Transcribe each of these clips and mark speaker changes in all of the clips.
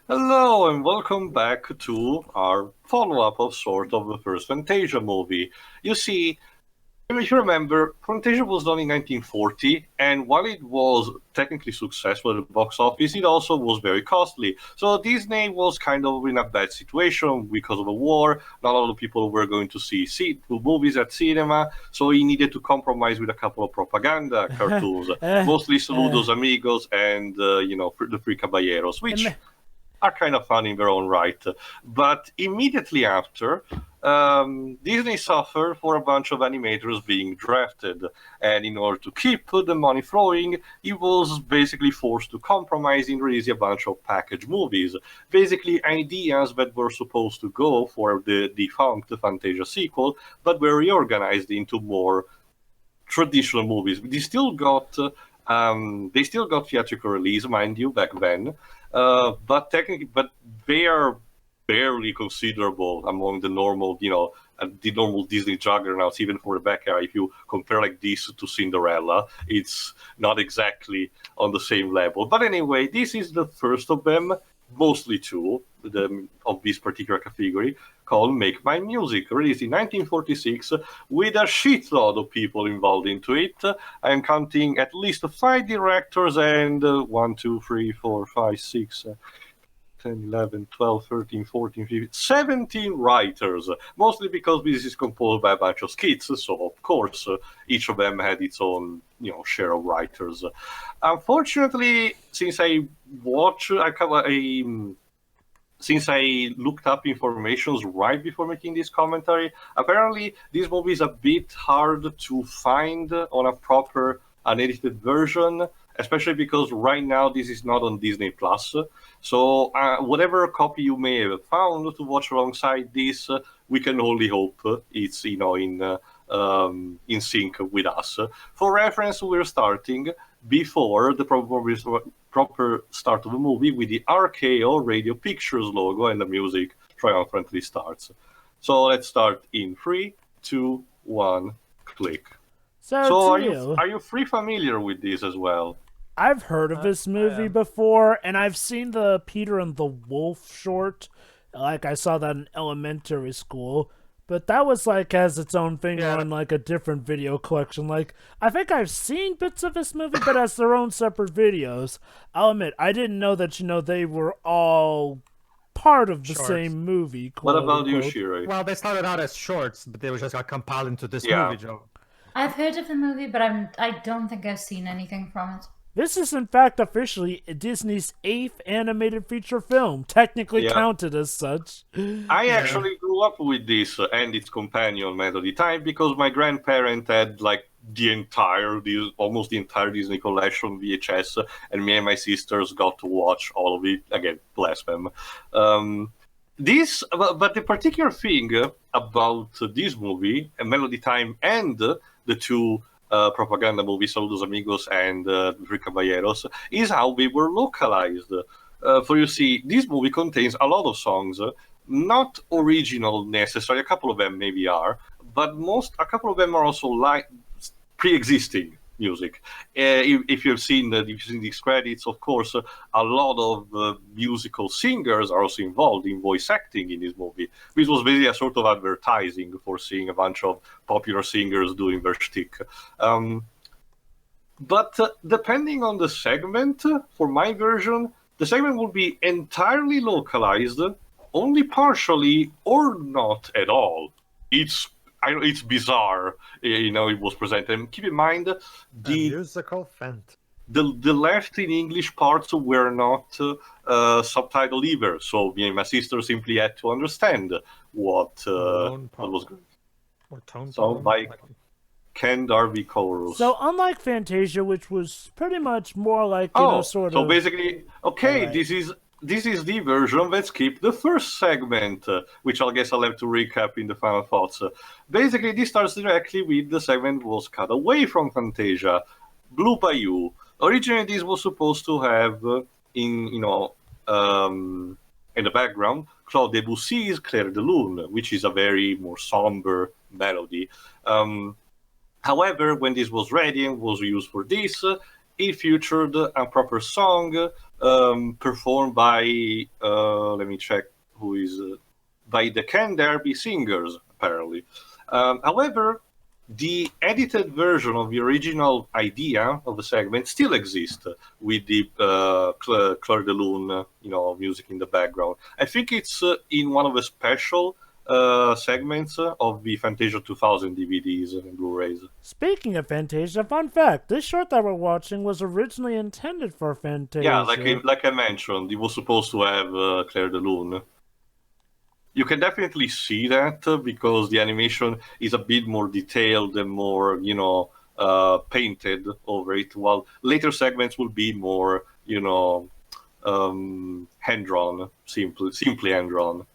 Speaker 1: Hello and welcome back to our follow-up of sort of the first Fantasia movie. You see, if you remember, Fantasia was done in 1940, and while it was technically successful at the box office, it also was very costly. So Disney was kind of in a bad situation because of the war. Not a lot of people were going to see movies at cinema, so he needed to compromise with a couple of propaganda cartoons, mostly Saludos Amigos and the Three Caballeros, which
Speaker 2: Am-
Speaker 1: are kind of fun in their own right. But immediately after, Disney suffered for a bunch of animators being drafted, and in order to keep the money flowing, he was basically forced to compromise and release a bunch of package movies. Basically, ideas that were supposed to go for the defunct Fantasia sequel, but were reorganized into more traditional movies. They still got theatrical release, mind you, back then. But they are barely considerable among the normal Disney juggernauts, even for Rebecca. If you compare like this to Cinderella, it's not exactly on the same level. But anyway, this is the first of them, mostly two of this particular category, called Make Mine Music, released in 1946 with a shitload of people involved into it. I am counting at least 5 directors and 1, 2, 3, 4, 5, 6, 10, 11, 12, 13, 14, 15, 17 writers, mostly because this is composed by a bunch of skits, so of course each of them had its own share of writers. Unfortunately, since I looked up information right before making this commentary, apparently this movie is a bit hard to find on a proper unedited version, especially because right now this is not on Disney Plus. So whatever copy you may have found to watch alongside this, we can only hope it's in sync with us. For reference, we're starting before the proper start of the movie with the RKO Radio Pictures logo, and the music triumphantly starts. So let's start in 3, 2, 1, click.
Speaker 2: So,
Speaker 1: So
Speaker 2: Tio,
Speaker 1: are you free familiar with this as well?
Speaker 2: I've heard of this
Speaker 3: I
Speaker 2: movie
Speaker 3: am.
Speaker 2: before, and I've seen the Peter and the Wolf short. Like, I saw that in elementary school. But that was like has its own thing
Speaker 3: Yeah,
Speaker 2: on like a different video collection. Like I think I've seen bits of this movie, but as their own separate videos. I'll admit I didn't know that they were all part of the
Speaker 3: shorts.
Speaker 2: same movie,
Speaker 1: What
Speaker 2: quote
Speaker 1: about you,
Speaker 2: unquote.
Speaker 1: Shirei?
Speaker 3: Well, they started out as shorts, but they were just got compiled into this
Speaker 1: Yeah.
Speaker 3: movie, Joe.
Speaker 4: I've heard of the movie, but I don't think I've seen anything from it.
Speaker 2: This is, in fact, officially Disney's 8th animated feature film, technically
Speaker 1: Yeah.
Speaker 2: counted as such.
Speaker 1: I actually grew up with this and its companion Melody Time because my grandparent had like almost the entire Disney collection VHS, and me and my sisters got to watch all of it. Again, bless them. But the particular thing about this movie, Melody Time, and the two propaganda movies, Saludos Amigos and Three Caballeros, is how they were localized. For you see, this movie contains a lot of songs, not original necessarily. A couple of them maybe are, but a couple of them are also like pre-existing music. If you've seen these credits, of course, a lot of musical singers are also involved in voice acting in this movie. This was basically a sort of advertising for seeing a bunch of popular singers doing their shtick. But depending on the segment, for my version, the segment will be entirely localized, only partially, or not at all. It's bizarre, it was presented. And keep in mind,
Speaker 3: A
Speaker 1: the
Speaker 3: musical fent.
Speaker 1: the left in English parts were not subtitled either, so me and my sister simply had to understand what was
Speaker 3: Or tone
Speaker 1: sung by Ken Darby Chorus.
Speaker 2: So, unlike Fantasia, which was pretty much more like, sort
Speaker 1: so
Speaker 2: of.
Speaker 1: basically, okay,
Speaker 2: Alright.
Speaker 1: this is the version that skipped the first segment, which I guess I'll have to recap in the final thoughts. Basically, this starts directly with the segment was cut away from Fantasia, Blue Bayou. Originally, this was supposed to have in the background Claude Debussy's Clair de Lune, which is a very more somber melody. However, when this was ready and was used for this, it featured a proper song performed by, let me check who is, by the Can Derby Singers, apparently. However, the edited version of the original idea of the segment still exists with the Claire de Lune, music in the background. I think it's in one of the special segments of the Fantasia 2000 DVDs and Blu-rays.
Speaker 2: Speaking of Fantasia, fun fact: this short that we're watching was originally intended for Fantasia.
Speaker 1: Yeah, like I mentioned, it was supposed to have Claire de Lune. You can definitely see that because the animation is a bit more detailed and more, painted over it, while later segments will be more, hand-drawn, simply hand-drawn.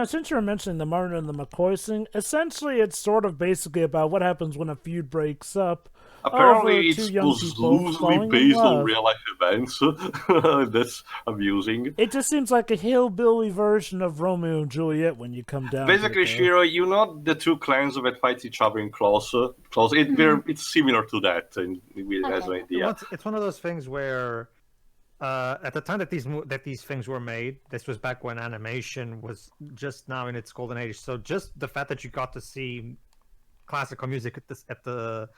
Speaker 2: Since you were mentioning the Martin and the McCoy thing, essentially it's sort of basically about what happens when a feud breaks up.
Speaker 1: Apparently,
Speaker 2: over two young
Speaker 1: was
Speaker 2: people
Speaker 1: loosely
Speaker 2: falling in
Speaker 1: based on
Speaker 2: love.
Speaker 1: real-life events. That's amusing.
Speaker 2: It just seems like a hillbilly version of Romeo and Juliet when you come down
Speaker 1: Basically,
Speaker 2: to it,
Speaker 1: Shiro, the two clans that fight each other in close. It's similar to that as an idea.
Speaker 3: It's one of those things where, at the time that these things were made, this was back when animation was just now in its golden age. So just the fact that you got to see classical music at the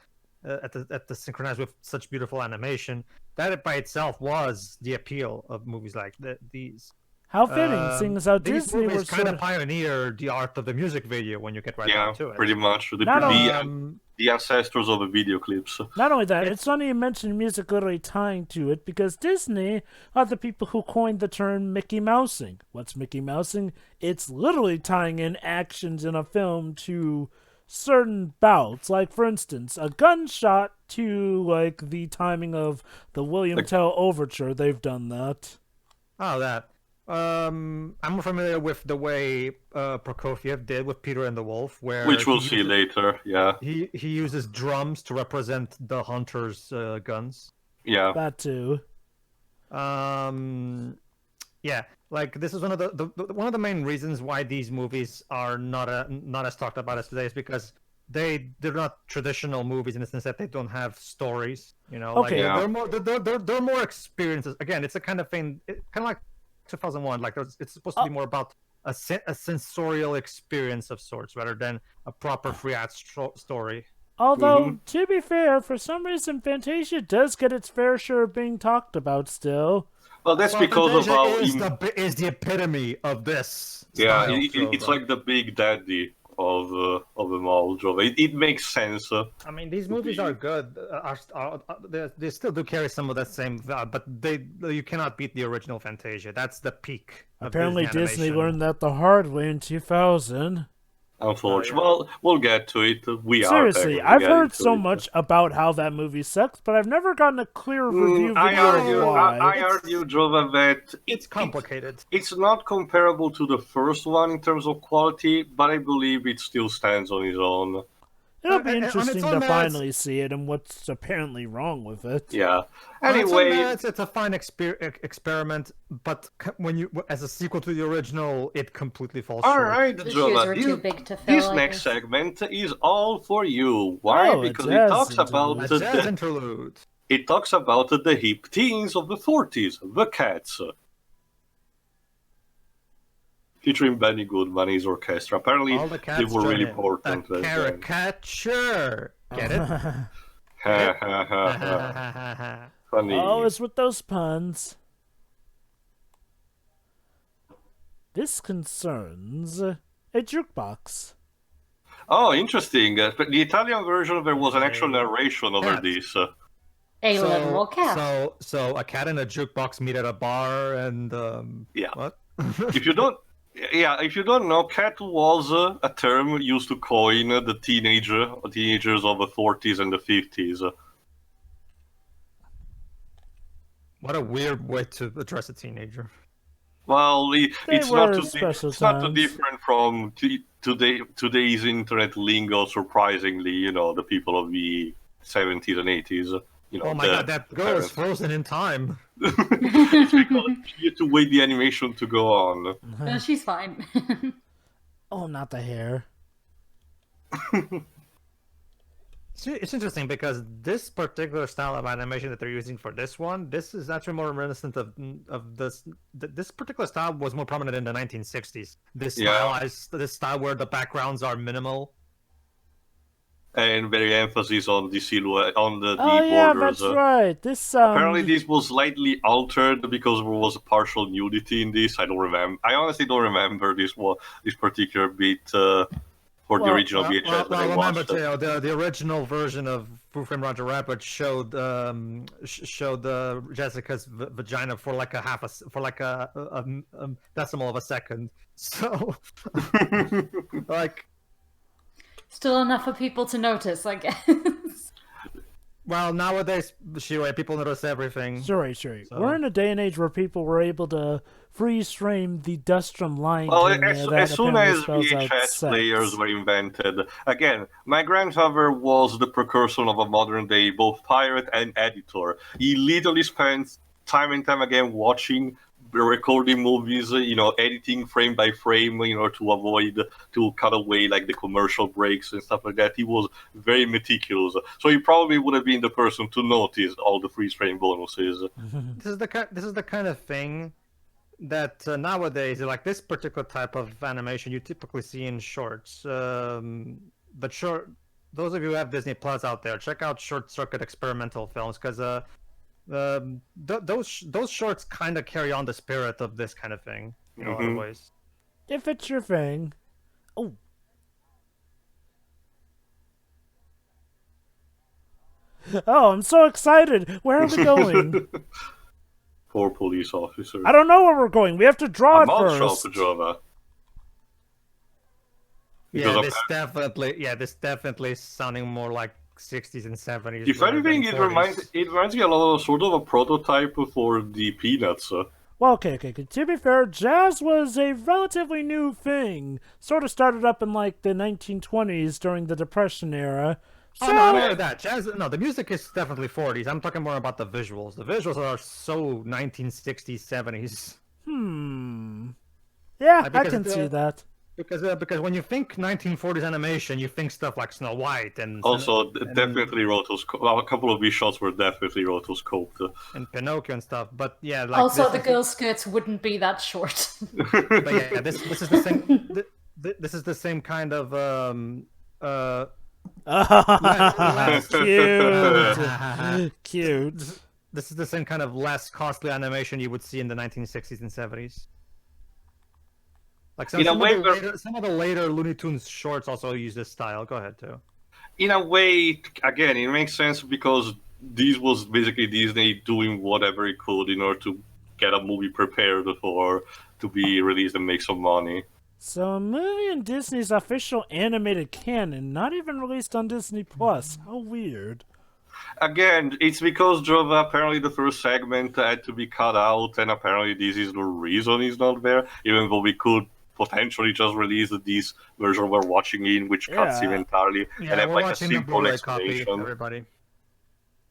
Speaker 3: synchronized with such beautiful animation, that by itself was the appeal of movies like these.
Speaker 2: How fitting, seeing as how
Speaker 3: These
Speaker 2: Disney
Speaker 3: movies
Speaker 2: was
Speaker 3: kind
Speaker 2: sort
Speaker 3: of
Speaker 2: of...
Speaker 3: pioneered the art of the music video when you get right down to it.
Speaker 1: Pretty much. The ancestors of the video clips.
Speaker 2: Not only that, it's funny you mentioned music literally tying to it, because Disney are the people who coined the term Mickey Mousing. What's Mickey Mousing? It's literally tying in actions in a film to certain bouts. Like, for instance, a gunshot to, like, the timing of the William Tell Overture. They've done that.
Speaker 3: Oh, that. I'm familiar with the way Prokofiev did with Peter and the Wolf,
Speaker 1: which we'll see later. Yeah,
Speaker 3: he uses drums to represent the hunter's guns.
Speaker 1: Yeah,
Speaker 2: that too.
Speaker 3: Yeah, like this is one of one of the main reasons why these movies are not as talked about as today is because they're not traditional movies in the sense that they don't have stories.
Speaker 2: Okay.
Speaker 3: They're more experiences. Again, it's a kind of thing, kind of like 2001. Like it's supposed to be more about a sensorial experience of sorts rather than a proper three-act story.
Speaker 2: Although, to be fair, for some reason Fantasia does get its fair share of being talked about still.
Speaker 1: Well, that's because of how
Speaker 3: is the epitome of this.
Speaker 1: Yeah, it's like the big daddy of them all, Jova. It makes sense.
Speaker 3: I mean, these movies are good. They still do carry some of that same, but you cannot beat the original Fantasia. That's the peak.
Speaker 2: Apparently, Disney learned that the hard way in 2000.
Speaker 1: Unfortunately, well, we'll get to it.
Speaker 2: Seriously, I've heard so much about how that movie sucks, but I've never gotten a clear review video.
Speaker 1: I argue, Jova, that
Speaker 3: it's complicated.
Speaker 1: It's not comparable to the first one in terms of quality, but I believe it still stands on its own.
Speaker 2: It'll be interesting to finally see it and what's apparently wrong with it.
Speaker 1: Yeah. Anyway,
Speaker 3: it's a fine experiment, but when you as a sequel to the original, it completely falls short.
Speaker 1: All right, Jova. This next segment is all for you. Why? Because it talks about
Speaker 3: a jazz interlude.
Speaker 1: It talks about the hip teens of the 40s, the Cats. Featuring Benny Goodman, his orchestra. Apparently, they were really important.
Speaker 3: A caricature. Get it?
Speaker 1: Funny.
Speaker 2: Always with those puns. This concerns a jukebox.
Speaker 1: Oh, interesting. But the Italian version, there was an actual narration over this.
Speaker 4: A literal cat.
Speaker 3: So a cat and a jukebox meet at a bar, and
Speaker 1: yeah.
Speaker 3: What?
Speaker 1: If you don't know, cat was a term used to coin the teenagers of the 40s and the 50s.
Speaker 3: What a weird way to address a teenager.
Speaker 1: Well, it's not too different from today's internet lingo, surprisingly, the people of the 70s and 80s.
Speaker 3: Oh my god, that girl is frozen in time.
Speaker 1: It's because you have to wait the animation to go on.
Speaker 4: No, she's fine.
Speaker 2: Oh, not the hair.
Speaker 3: See, it's interesting because this particular style of animation that they're using for this one, this is actually more reminiscent of this. This particular style was more prominent in the 1960s. This style where the backgrounds are minimal.
Speaker 1: And very emphasis on the silhouette, on the
Speaker 2: yeah,
Speaker 1: borders.
Speaker 2: that's right. This
Speaker 1: Apparently, this was slightly altered because there was a partial nudity in this. I don't remember. I honestly don't remember this particular bit for the original VHS that I watched.
Speaker 3: Remember, the original version of Who Framed Roger Rabbit showed Jessica's vagina for like a decimal of a second. So, like.
Speaker 4: Still enough for people to notice, I guess.
Speaker 3: Well, nowadays, Shiroi, people notice everything.
Speaker 2: Sure. So. We're in a day and age where people were able to freeze frame the Dustrum line.
Speaker 1: Well, as soon as VHS players were invented, again, my grandfather was the precursor of a modern day both pirate and editor. He literally spent time and time again watching, recording movies, editing frame by frame, to cut away like the commercial breaks and stuff like that. He was very meticulous, so he probably would have been the person to notice all the freeze frame bonuses.
Speaker 3: This is the kind of thing that nowadays, like this particular type of animation, you typically see in shorts. Those of you who have Disney Plus out there, check out short circuit experimental films because those shorts kind of carry on the spirit of this kind of thing in a lot of ways.
Speaker 2: If it's your thing. Oh. Oh, I'm so excited. Where are we going?
Speaker 1: Poor police officer.
Speaker 2: I don't know where we're going. We have to draw it first.
Speaker 3: This definitely is sounding more like 60s and 70s.
Speaker 1: If anything, it reminds me a lot of sort of a prototype for the Peanuts.
Speaker 2: Well, okay. To be fair, jazz was a relatively new thing. Sort of started up in like the 1920s during the Depression era.
Speaker 3: So... Oh, no, I don't know that. Jazz, no, the music is definitely 40s. I'm talking more about the visuals. The visuals are so 1960s, 70s.
Speaker 2: Yeah, I can see that.
Speaker 3: Because when you think 1940s animation, you think stuff like Snow White and...
Speaker 1: Also, definitely rotoscoped. Well, a couple of these shots were definitely rotoscoped.
Speaker 3: And Pinocchio and stuff, but yeah... Like
Speaker 4: also, the girl skirts wouldn't be that short.
Speaker 3: But yeah, this is the same... This is the same kind of...
Speaker 2: Cute.
Speaker 3: This is the same kind of less costly animation you would see in the 1960s and 70s. Like some of the later Looney Tunes shorts also use this style. Go ahead, too.
Speaker 1: In a way, again, it makes sense because this was basically Disney doing whatever it could in order to get a movie prepared to be released and make some money.
Speaker 2: So a movie in Disney's official animated canon, not even released on Disney Plus. How weird.
Speaker 1: Again, it's because Jova, apparently the first segment had to be cut out, and apparently this is the reason it's not there, even though we could potentially just release this version we're watching in, which cuts him entirely, and have like a simple explanation.
Speaker 3: Copy, everybody.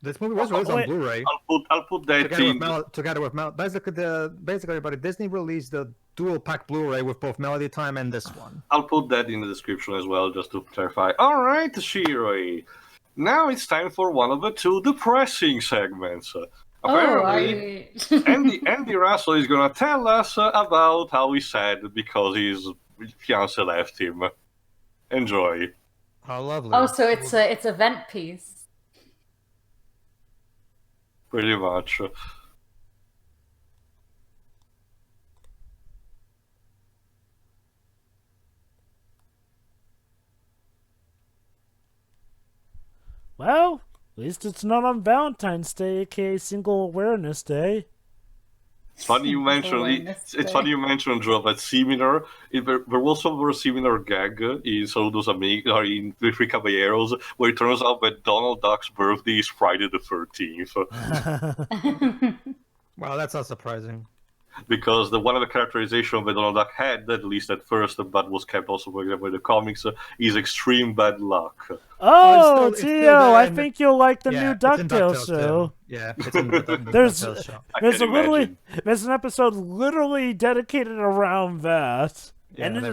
Speaker 3: This movie was released on Blu-ray.
Speaker 1: I'll put that
Speaker 3: together with basically, everybody. Disney released the dual pack Blu-ray with both Melody Time and this one.
Speaker 1: I'll put that in the description as well, just to clarify. All right, Shiroi. Now it's time for one of the two depressing segments. Apparently, Andy Russell is gonna tell us about how he's sad because his fiance left him. Enjoy.
Speaker 3: How lovely.
Speaker 4: Oh, so it's a vent piece.
Speaker 1: Pretty much.
Speaker 2: Well, at least it's not on Valentine's Day, aka Single Awareness Day.
Speaker 1: It's funny you mentioned Joe, that similar. There was a similar gag in Saludos Amigos, or in The Three Caballeros, where it turns out that Donald Duck's birthday is Friday the 13th.
Speaker 3: Wow, that's not surprising.
Speaker 1: Because one of the characterizations that Donald Duck had, at least at first, but was kept also for example in the comics, is extreme bad luck.
Speaker 2: Oh, Tio, I think you'll like the new DuckTales show.
Speaker 3: Yeah, it's in the DuckTales show.
Speaker 2: There's an episode literally dedicated around that. Yeah, and it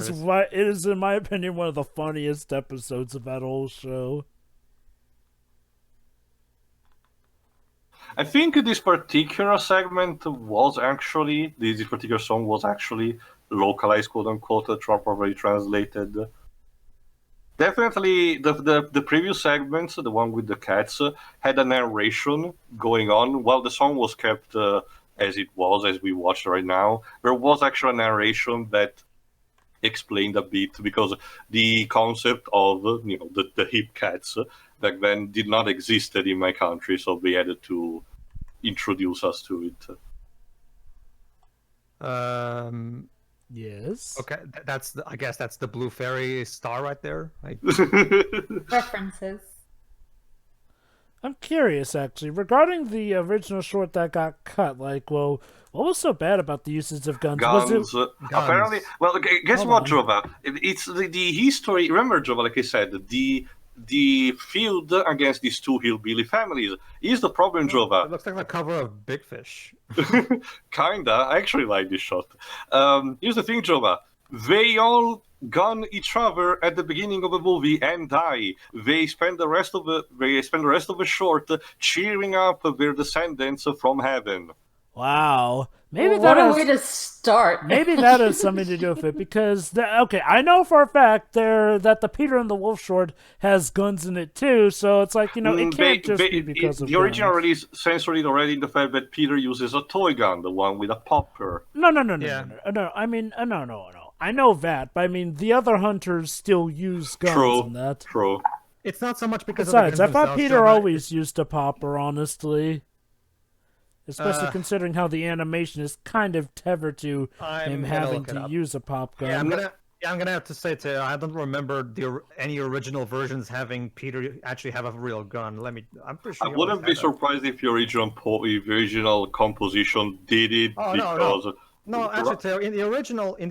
Speaker 2: is, in my opinion, one of the funniest episodes of that whole show.
Speaker 1: I think this particular segment was actually, this particular song was actually localized, quote unquote, properly translated. Definitely, the previous segments, the one with the cats, had a narration going on while the song was kept as it was, as we watched right now. There was actually a narration that explained a bit because the concept of the hip cats back then did not existed in my country, so they had to introduce us to it.
Speaker 2: Yes.
Speaker 3: Okay, that's I guess that's the blue fairy star right there. Like,
Speaker 4: References.
Speaker 2: I'm curious, actually, regarding the original short that got cut. Like, well, what was so bad about the usage of guns? Was it?
Speaker 1: Guns, apparently. Well, guess
Speaker 2: Hold
Speaker 1: what,
Speaker 2: on.
Speaker 1: Jova? It's the history. Remember, Jova, like I said, the feud against these two hillbilly families is the problem, Jova.
Speaker 3: it looks like the cover of Big Fish.
Speaker 1: Kinda. I actually like this shot. Here's the thing, Jova. They all gun each other at the beginning of the movie and die. They spend the rest of the short cheering up their descendants from heaven.
Speaker 2: Wow. Maybe
Speaker 4: Well,
Speaker 2: that
Speaker 4: what a
Speaker 2: has,
Speaker 4: way to start.
Speaker 2: maybe that has something to do with it because okay, I know for a fact that the Peter and the Wolf short has guns in it too, so it's like it can't just be because of
Speaker 1: the original
Speaker 2: guns.
Speaker 1: release censored it already in the fact that Peter uses a toy gun, the one with a popper.
Speaker 2: No.
Speaker 3: Yeah.
Speaker 2: No. I mean, no. I know that, but I mean the other hunters still use guns
Speaker 1: True.
Speaker 2: in that.
Speaker 1: True.
Speaker 3: It's not so much because
Speaker 2: Besides, I
Speaker 3: of the guns
Speaker 2: thought
Speaker 3: themselves,
Speaker 2: Peter
Speaker 3: Jova.
Speaker 2: always used a popper, honestly. Especially
Speaker 3: Uh,
Speaker 2: considering how the animation is kind of tethered to
Speaker 3: I'm
Speaker 2: him
Speaker 3: gonna
Speaker 2: having
Speaker 3: look it
Speaker 2: to
Speaker 3: up.
Speaker 2: use a pop gun.
Speaker 3: Yeah, I'm gonna have to say too. I don't remember any original versions having Peter actually have a real gun. I'm pretty sure.
Speaker 1: I
Speaker 3: he always
Speaker 1: wouldn't be
Speaker 3: had that.
Speaker 1: surprised if the original composition did it
Speaker 3: Oh,
Speaker 1: because
Speaker 3: no, actually, Theo, in the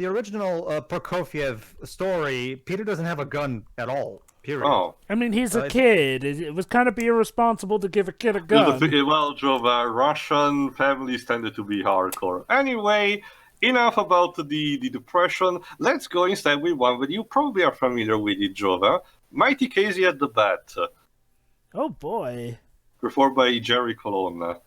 Speaker 3: original Prokofiev story, Peter doesn't have a gun at all. Period.
Speaker 1: Oh.
Speaker 2: I mean, he's a
Speaker 3: it's-
Speaker 2: kid. It was kind of be irresponsible to give a kid a gun.
Speaker 1: Well, Jova, Russian families tended to be hardcore. Anyway, enough about the depression. Let's go instead with one that you probably are familiar with it, Jova. Mighty Casey at the Bat,
Speaker 2: Oh boy.
Speaker 1: performed by Jerry Colonna.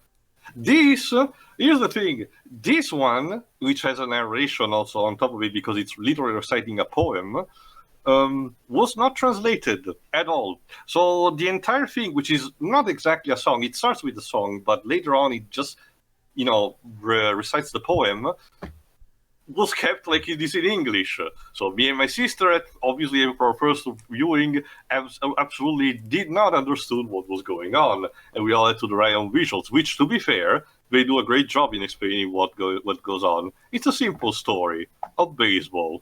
Speaker 1: This, here's the thing, this one, which has a narration also on top of it because it's literally reciting a poem, was not translated at all. So the entire thing, which is not exactly a song, it starts with a song, but later on it just, recites the poem, was kept like it is in English. So me and my sister, obviously for our first viewing, absolutely did not understood what was going on, and we all had to rely on visuals. Which, to be fair, they do a great job in explaining what goes on. It's a simple story of baseball.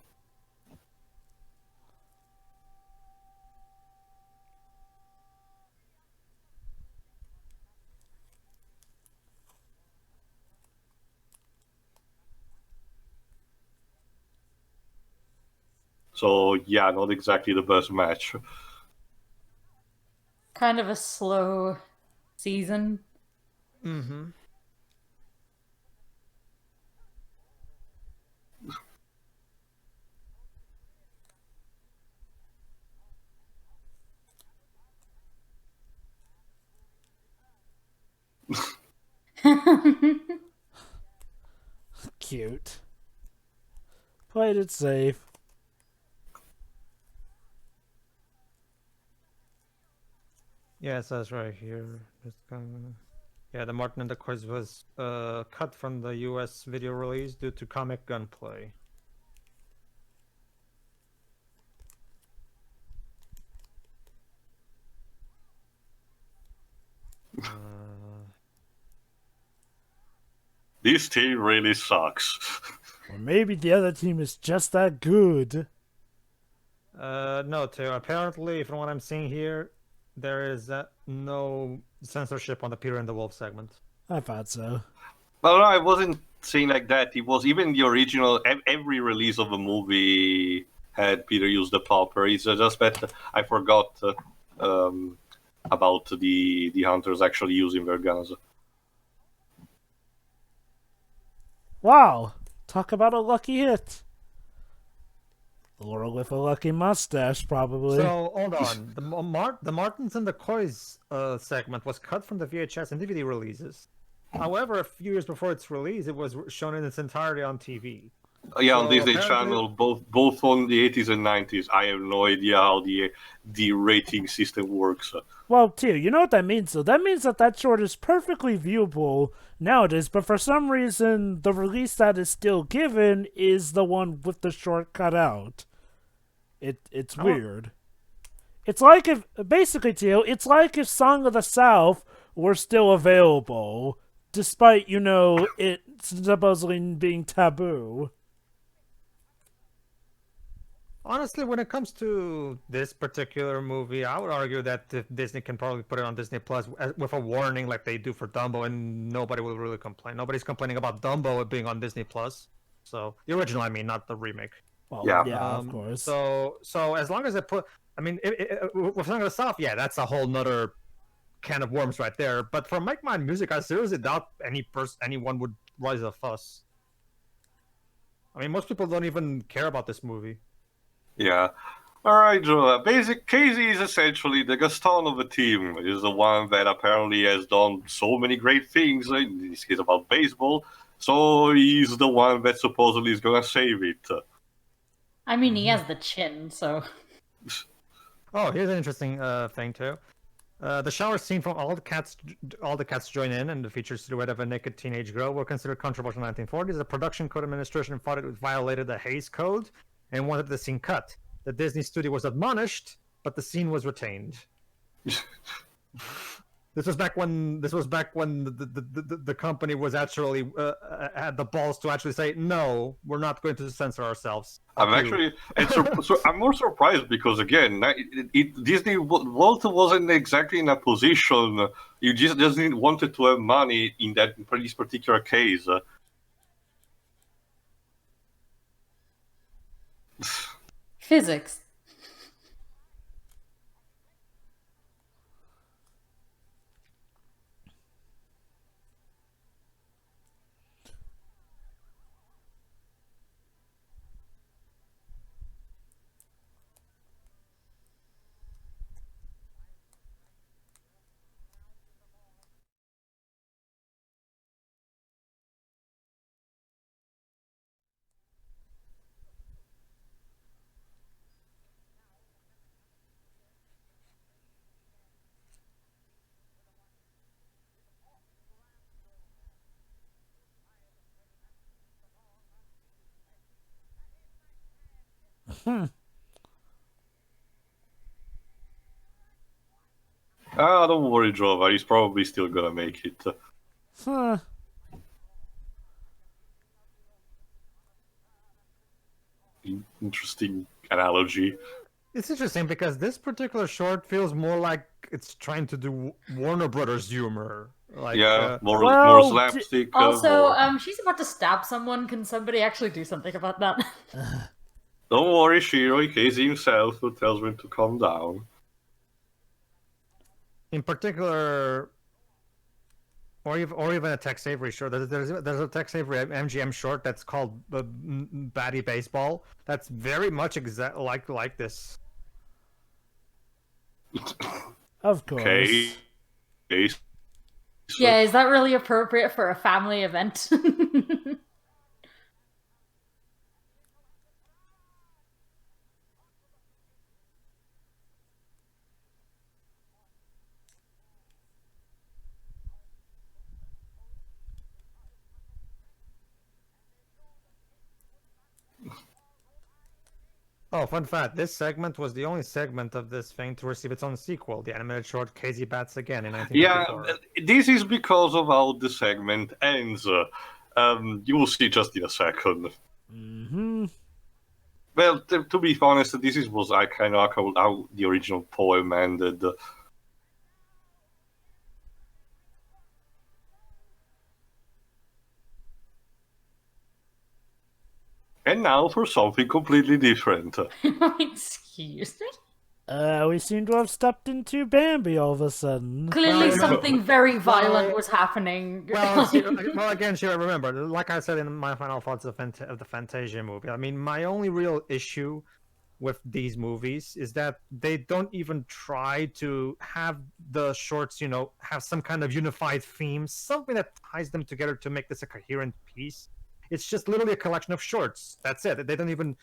Speaker 1: So yeah, not exactly the best match.
Speaker 4: Kind of a slow season.
Speaker 3: Mm-hmm.
Speaker 2: Cute. Played it safe.
Speaker 3: Yeah, it says right here. Yeah, the Martin and the Quiz was cut from the U.S. video release due to comic gunplay.
Speaker 1: This team really sucks.
Speaker 2: Or maybe the other team is just that good.
Speaker 3: No, too. Apparently, from what I'm seeing here, there is no censorship on the Peter and the Wolf segment.
Speaker 2: I thought so.
Speaker 1: Well, no, I wasn't saying like that. It was even the original. Every release of a movie had Peter use the popper. It's just that I forgot about the hunters actually using their guns.
Speaker 2: Wow. Talk about a lucky hit. Or with a lucky mustache, probably.
Speaker 3: So hold on, the Martins and the Coys segment was cut from the VHS and DVD releases. However, a few years before its release, it was shown in its entirety on TV.
Speaker 1: Yeah, on
Speaker 3: So
Speaker 1: Disney
Speaker 3: apparently-
Speaker 1: Channel, both on the 80s and 90s. I have no idea how the rating system works.
Speaker 2: Well, too, you know what that means, though? That means that short is perfectly viewable nowadays, but for some reason, the release that is still given is the one with the short cut out. It's weird. It's like if, basically, Teo, it's like if Song of the South were still available, despite, it supposedly being taboo.
Speaker 3: Honestly, when it comes to this particular movie, I would argue that Disney can probably put it on Disney Plus with a warning like they do for Dumbo, and nobody will really complain. Nobody's complaining about Dumbo being on Disney Plus. So the original, I mean, not the remake.
Speaker 2: Well,
Speaker 1: Yeah.
Speaker 2: of course.
Speaker 3: So as long as it put, I mean, with Song of the South, yeah, that's a whole nother can of worms right there. But for Make Mine music, I seriously doubt anyone would raise a fuss. I mean, most people don't even care about this movie.
Speaker 1: Yeah. Alright, Joe. Casey is essentially the Gaston of the team. He's the one that apparently has done so many great things, in this case about baseball. So he's the one that supposedly is gonna save it.
Speaker 4: I mean, he has the chin, so.
Speaker 3: Oh, here's an interesting thing too. The shower scene from all the cats join in, and the features silhouette of a naked teenage girl were considered controversial in the 1940s. The Production Code Administration thought it violated the Hays Code and wanted the scene cut. The Disney studio was admonished, but the scene was retained. This was back when the company was actually had the balls to actually say no, we're not going to censor ourselves.
Speaker 1: I'm more surprised because again, Disney Walt wasn't exactly in a position. You just doesn't wanted to have money in this particular case.
Speaker 4: Physics.
Speaker 1: Don't worry, Jova. He's probably still gonna make it.
Speaker 2: Huh.
Speaker 1: Interesting analogy.
Speaker 3: It's interesting because this particular short feels more like it's trying to do Warner Brothers humor. Like,
Speaker 1: more
Speaker 2: well,
Speaker 1: slapstick.
Speaker 4: Also, she's about to stab someone. Can somebody actually do something about that?
Speaker 1: Don't worry, Shiro. Casey himself who tells him to calm down.
Speaker 3: in particular, or even a Tex Avery short. There's a Tex Avery MGM short that's called Batty Baseball. That's very much like this.
Speaker 2: Of course.
Speaker 1: Okay.
Speaker 4: Yeah, is that really appropriate for a family event?
Speaker 3: Oh, fun fact, this segment was the only segment of this thing to receive its own sequel, the animated short Casey Bats Again in 1954.
Speaker 1: Yeah, this is because of how the segment ends. You will see just in a second.
Speaker 2: Mm-hmm.
Speaker 1: Well, to be honest, this was I kind of how the original poem ended. And now for something completely different.
Speaker 4: Excuse me?
Speaker 2: We seem to have stepped into Bambi all of a sudden.
Speaker 4: Clearly
Speaker 3: Well,
Speaker 4: something very violent was happening.
Speaker 3: Well, again, Shira, remember, like I said in my final thoughts of the Fantasia movie, I mean, my only real issue with these movies is that they don't even try to have the shorts, have some kind of unified theme, something that ties them together to make this a coherent piece. It's just literally a collection of shorts. That's it. They don't even,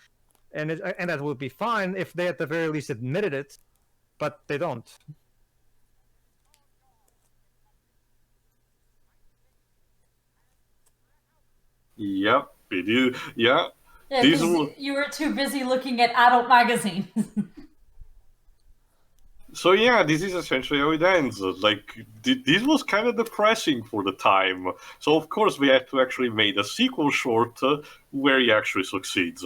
Speaker 3: and that would be fine if they at the very least admitted it, but they don't.
Speaker 1: Yep, we do. Yeah.
Speaker 4: Yeah,
Speaker 1: These
Speaker 4: 'cause
Speaker 1: were-
Speaker 4: you were too busy looking at adult magazines.
Speaker 1: So yeah, this is essentially how it ends. Like this was kind of depressing for the time. So of course we had to actually make a sequel short where he actually succeeds.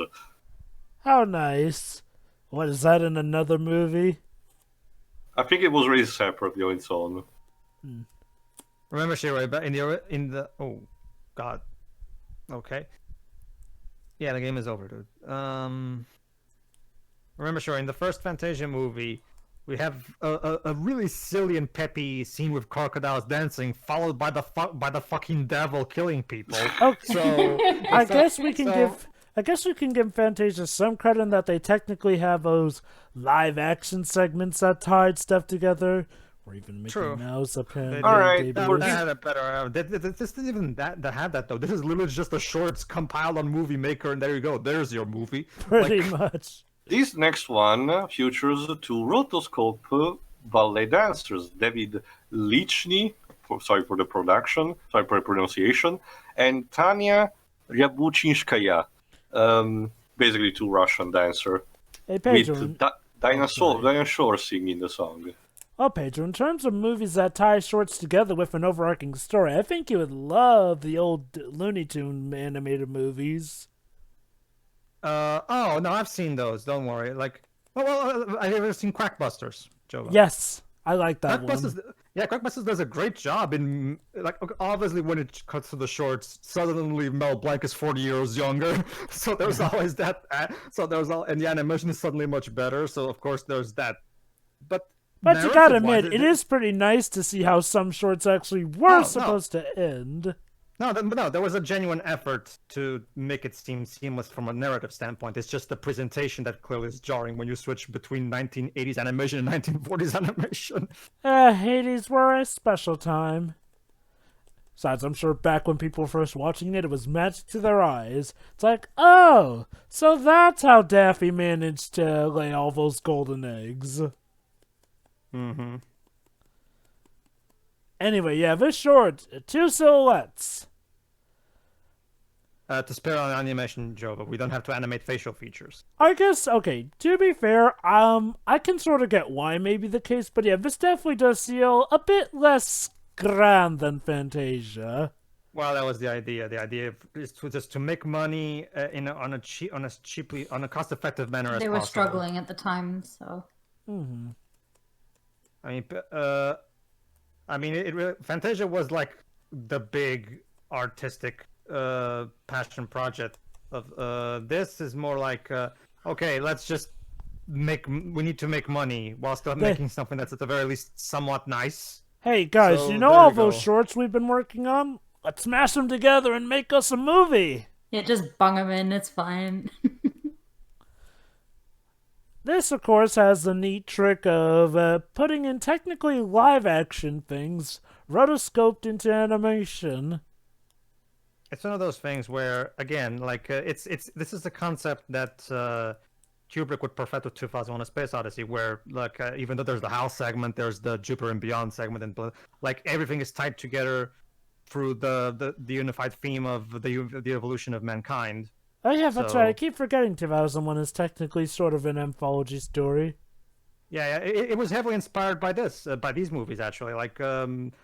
Speaker 2: How nice. What, is that in another movie?
Speaker 1: I think it was raised separately on its own.
Speaker 3: Remember, Shiro, but in the oh god, okay, yeah, the game is over, dude. Remember, Shiro, in the first Fantasia movie, we have a really silly and peppy scene with crocodiles dancing, followed by the fucking devil killing people.
Speaker 2: Okay.
Speaker 3: So
Speaker 2: I guess we can give Fantasia some credit in that they technically have those live action segments that tied stuff together, or even Mickey
Speaker 3: True.
Speaker 2: Mouse apparently.
Speaker 1: All right,
Speaker 3: That had a better. This didn't even that have that though. This is literally just the shorts compiled on Movie Maker, and there you go. There's your movie.
Speaker 2: Pretty much.
Speaker 1: This next one features two rotoscope ballet dancers, David Lichny, sorry for the pronunciation, and Tanya Ryabuchinskaya, basically two Russian dancers,
Speaker 2: Hey, Pedro.
Speaker 1: with dinosaur singing the song.
Speaker 2: Oh, Pedro, in terms of movies that tie shorts together with an overarching story, I think you would love the old Looney Tune animated movies.
Speaker 3: Oh no, I've seen those. Don't worry. Like, I've ever seen Quackbusters, Joe.
Speaker 2: Yes, I like that
Speaker 3: Quackbusters.
Speaker 2: one.
Speaker 3: Yeah, Quackbusters does a great job in like obviously when it cuts to the shorts, suddenly Mel Blanc is 40 years younger. So there's always that. And the animation is suddenly much better. So of course there's that. But
Speaker 2: you gotta
Speaker 3: narrative-wise,
Speaker 2: admit, it is pretty nice to see how some shorts actually were supposed to end.
Speaker 3: No, there was a genuine effort to make it seem seamless from a narrative standpoint. It's just the presentation that clearly is jarring when you switch between 1980s animation and 1940s animation.
Speaker 2: 80s were a special time. Besides, I'm sure back when people were first watching it, it was magic to their eyes. It's like, oh, so that's how Daffy managed to lay all those golden eggs.
Speaker 3: Mm-hmm.
Speaker 2: Anyway, yeah, this short, two silhouettes.
Speaker 3: To spare on animation, Joe, but we don't have to animate facial features.
Speaker 2: I guess, okay, to be fair, I can sort of get why may be the case, but yeah, this definitely does feel a bit less grand than Fantasia.
Speaker 3: Well, that was the idea. The idea is to make money on a cost-effective manner as
Speaker 4: They
Speaker 3: possible.
Speaker 4: were struggling at the time, so.
Speaker 2: Mm-hmm.
Speaker 3: I mean, Fantasia was like the big artistic passion project of this is more like okay, let's just we need to make money while still making something that's at the very least somewhat nice.
Speaker 2: Hey guys,
Speaker 3: So,
Speaker 2: you know
Speaker 3: there
Speaker 2: all
Speaker 3: you
Speaker 2: those
Speaker 3: go.
Speaker 2: shorts we've been working on? Let's smash them together and make us a movie.
Speaker 4: Yeah, just bung them in, it's fine.
Speaker 2: This, of course, has the neat trick of putting in technically live-action things rotoscoped into animation.
Speaker 3: It's one of those things where, again, like this is a concept that Kubrick would perfect with 2001: A Space Odyssey, where like even though there's the HAL segment, there's the Jupiter and Beyond segment, and like everything is tied together through the unified theme of the evolution of mankind.
Speaker 2: Oh yeah, that's
Speaker 3: So-
Speaker 2: right. I keep forgetting 2001 is technically sort of an anthology story.
Speaker 3: Yeah, it was heavily inspired by these movies actually. Like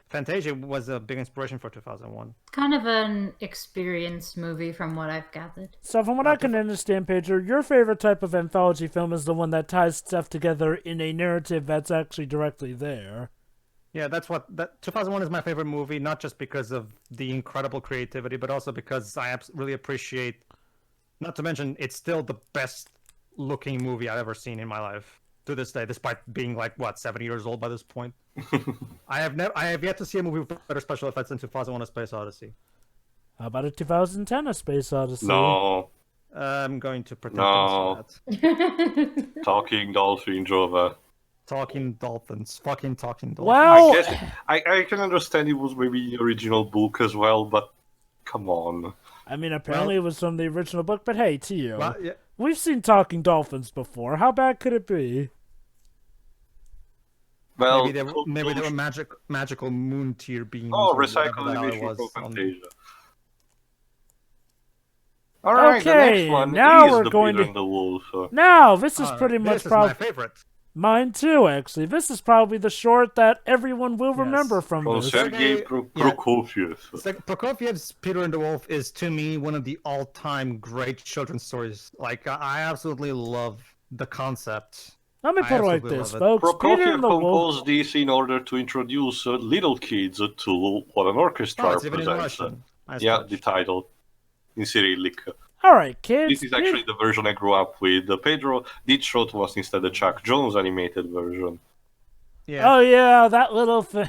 Speaker 3: Fantasia was a big inspiration for 2001.
Speaker 4: Kind of an experienced movie from what I've gathered.
Speaker 2: So from what I can understand, Pedro, your favorite type of anthology film is the one that ties stuff together in a narrative that's actually directly there.
Speaker 3: Yeah, that 2001 is my favorite movie, not just because of the incredible creativity, but also because I really appreciate. Not to mention, it's still the best looking movie I've ever seen in my life to this day, despite being like 70 years old by this point. I have yet to see a movie with better special effects than 2001: A Space Odyssey.
Speaker 2: How about a 2010 A Space Odyssey?
Speaker 1: No.
Speaker 3: I'm going to pretend
Speaker 1: No.
Speaker 3: to listen to that.
Speaker 1: Talking dolphin Jova.
Speaker 3: Talking dolphins. Fucking talking dolphins.
Speaker 1: I
Speaker 2: Well,
Speaker 1: guess I can understand it was maybe the original book as well, but come on.
Speaker 2: I mean, apparently it was from the original book, but hey, Tio,
Speaker 3: Well, yeah,
Speaker 2: we've seen talking dolphins before. How bad could it be?
Speaker 1: Well,
Speaker 3: maybe they were magical moon tier beings.
Speaker 1: Oh,
Speaker 3: or whatever
Speaker 1: recycle
Speaker 3: the hell it
Speaker 1: animation
Speaker 3: was
Speaker 1: from
Speaker 3: on-
Speaker 1: Fantasia. Alright, the
Speaker 2: Okay,
Speaker 1: next one
Speaker 2: now
Speaker 1: is
Speaker 2: we're
Speaker 1: the
Speaker 2: going
Speaker 1: Peter
Speaker 2: to-
Speaker 1: and the Wolf.
Speaker 2: Now, this is pretty much
Speaker 3: This is my
Speaker 2: probably
Speaker 3: favorite.
Speaker 2: mine too. Actually, this is probably the short that everyone will
Speaker 3: Yes.
Speaker 2: remember from
Speaker 1: From
Speaker 2: this.
Speaker 1: Sergei Prokofiev.
Speaker 3: It's like Prokofiev's Peter and the Wolf is to me one of the all-time great children's stories. Like I absolutely love the concept.
Speaker 2: Let me
Speaker 3: I
Speaker 2: put it like
Speaker 3: absolutely
Speaker 2: this,
Speaker 3: love it.
Speaker 2: folks. Peter
Speaker 1: Prokofiev
Speaker 2: and the Wolf.
Speaker 1: composed this in order to introduce little kids to what an orchestra
Speaker 3: Oh, it's even in
Speaker 1: represents.
Speaker 3: Russian. Nice
Speaker 1: Yeah,
Speaker 3: touch.
Speaker 1: the title in Cyrillic.
Speaker 2: All right, kids.
Speaker 1: This is actually the version I grew up with. Pedro did show to us instead the Chuck Jones animated version.
Speaker 3: Yeah.
Speaker 2: Oh yeah, that little thing.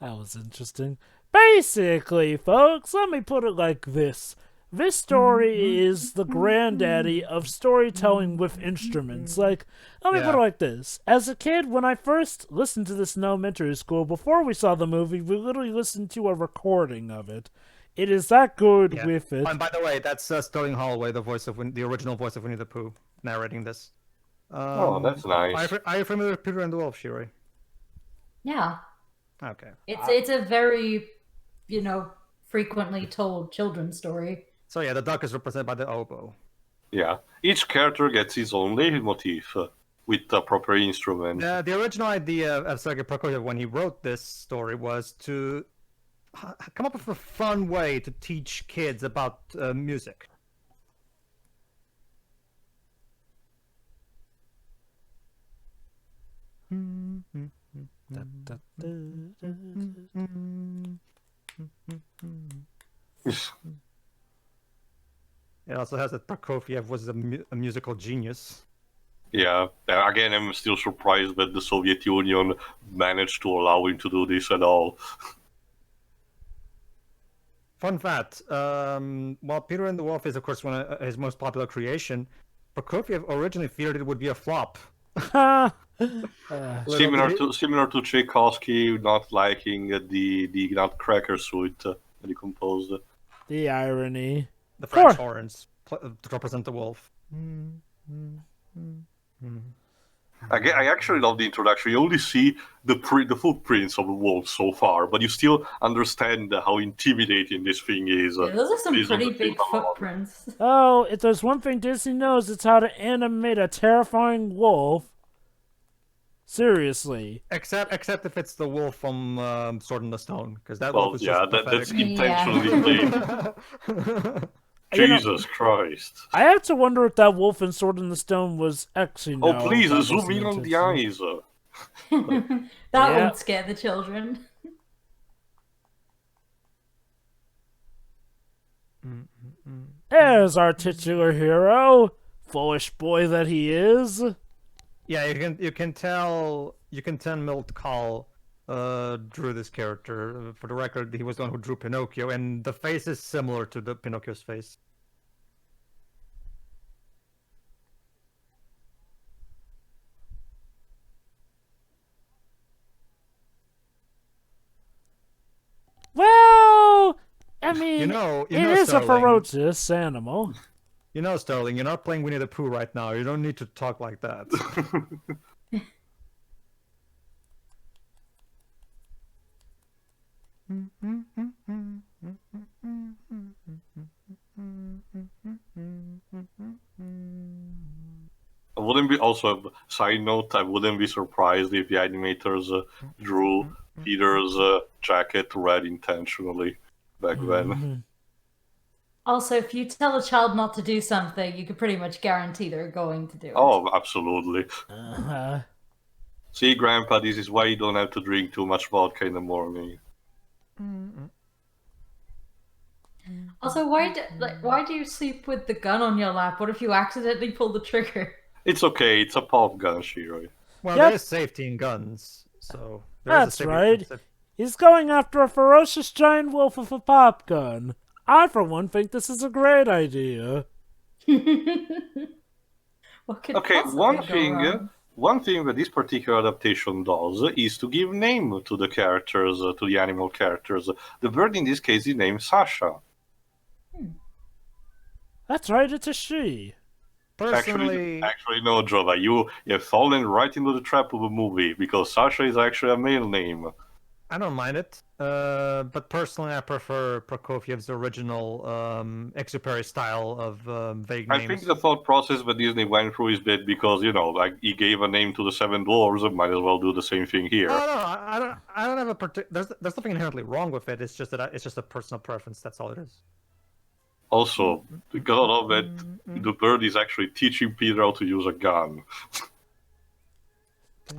Speaker 2: That was interesting. Basically, folks, let me put it like this. This story is the granddaddy of storytelling with instruments. Like, let me put it
Speaker 3: Yeah.
Speaker 2: like this. As a kid, when I first listened to this in elementary school, before we saw the movie, we literally listened to a recording of it. It is that good
Speaker 3: Yeah.
Speaker 2: with it.
Speaker 3: And by the way, that's Sterling Holloway, the original voice of Winnie the Pooh, narrating this.
Speaker 1: Oh, that's nice.
Speaker 3: Are you familiar with Peter and the Wolf, Shiri?
Speaker 4: Yeah,
Speaker 3: Okay.
Speaker 4: it's a very, frequently told children's story.
Speaker 3: So yeah, the duck is represented by the oboe.
Speaker 1: Yeah. Each character gets his own leitmotif with the proper instrument.
Speaker 3: The original idea of Sergei Prokofiev when he wrote this story was to come up with a fun way to teach kids about music. It also has that Prokofiev was a musical genius.
Speaker 1: Yeah. Again, I'm still surprised that the Soviet Union managed to allow him to do this at all.
Speaker 3: Fun fact, while Peter and the Wolf is, of course, one of his most popular creation, Prokofiev originally feared it would be a flop.
Speaker 1: Similar to Tchaikovsky not liking the Nutcracker suite that he composed.
Speaker 2: The irony.
Speaker 3: The French
Speaker 2: Sure.
Speaker 3: horns to represent the wolf.
Speaker 1: I actually love the introduction. You only see the footprints of the wolf so far, but you still understand how intimidating this thing is.
Speaker 4: Yeah, those are some
Speaker 1: based on
Speaker 4: pretty
Speaker 1: the
Speaker 4: big
Speaker 1: thing alone.
Speaker 4: footprints.
Speaker 2: Oh, if there's one thing Disney knows, it's how to animate a terrifying wolf. Seriously.
Speaker 3: Except if it's the wolf from Sword in the Stone, because that
Speaker 1: Well,
Speaker 3: wolf is
Speaker 1: yeah,
Speaker 3: just
Speaker 1: that's
Speaker 3: pathetic.
Speaker 1: intentionally played. Jesus Christ.
Speaker 2: I have to wonder if that wolf in Sword in the Stone was actually no.
Speaker 1: Oh, please,
Speaker 2: that
Speaker 1: zoom
Speaker 2: wasn't
Speaker 1: in on the
Speaker 2: intentional.
Speaker 1: eyes.
Speaker 4: That
Speaker 2: Yeah.
Speaker 4: won't scare the children.
Speaker 2: There's our titular hero. Foolish boy that he is.
Speaker 3: Yeah, you can tell Milt Kahl drew this character. For the record, he was the one who drew Pinocchio, and the face is similar to the Pinocchio's face.
Speaker 2: Well, I mean,
Speaker 3: You
Speaker 2: it
Speaker 3: know,
Speaker 2: is a
Speaker 3: Sterling.
Speaker 2: ferocious animal.
Speaker 3: You know, Sterling, you're not playing Winnie the Pooh right now. You don't need to talk like that.
Speaker 1: I wouldn't be also a side note. I wouldn't be surprised if the animators drew Peter's jacket red intentionally back then.
Speaker 4: Also, if you tell a child not to do something, you can pretty much guarantee they're going to do it.
Speaker 1: Oh, absolutely.
Speaker 2: Uh-huh.
Speaker 1: See, Grandpa, this is why you don't have to drink too much vodka in the morning.
Speaker 4: Also, why do you sleep with the gun on your lap? What if you accidentally pull the trigger?
Speaker 1: It's okay. It's a pop gun, Shiro.
Speaker 3: Well,
Speaker 2: Yep.
Speaker 3: there's safety in guns, so there is a
Speaker 2: That's
Speaker 3: safety-
Speaker 2: right. He's going after a ferocious giant wolf with a pop gun. I, for one, think this is a great idea.
Speaker 4: What could
Speaker 1: Okay,
Speaker 4: possibly go wrong?
Speaker 1: one thing that this particular adaptation does is to give name to the characters, to the animal characters. The bird in this case is named Sasha.
Speaker 2: That's right, it's a she.
Speaker 3: Personally,
Speaker 1: Actually, no, Jova, you have fallen right into the trap of a movie because Sasha is actually a male name.
Speaker 3: I don't mind it. But personally, I prefer Prokofiev's original exuperary style of vague names.
Speaker 1: I think the thought process that Disney went through is that because, like he gave a name to the Seven Dwarves, might as well do the same thing here.
Speaker 3: Oh, no, I don't. I don't have a particular. There's nothing inherently wrong with it. It's just that it's just a personal preference. That's all it is.
Speaker 1: Also, because I love that the bird is actually teaching Peter how to use a gun.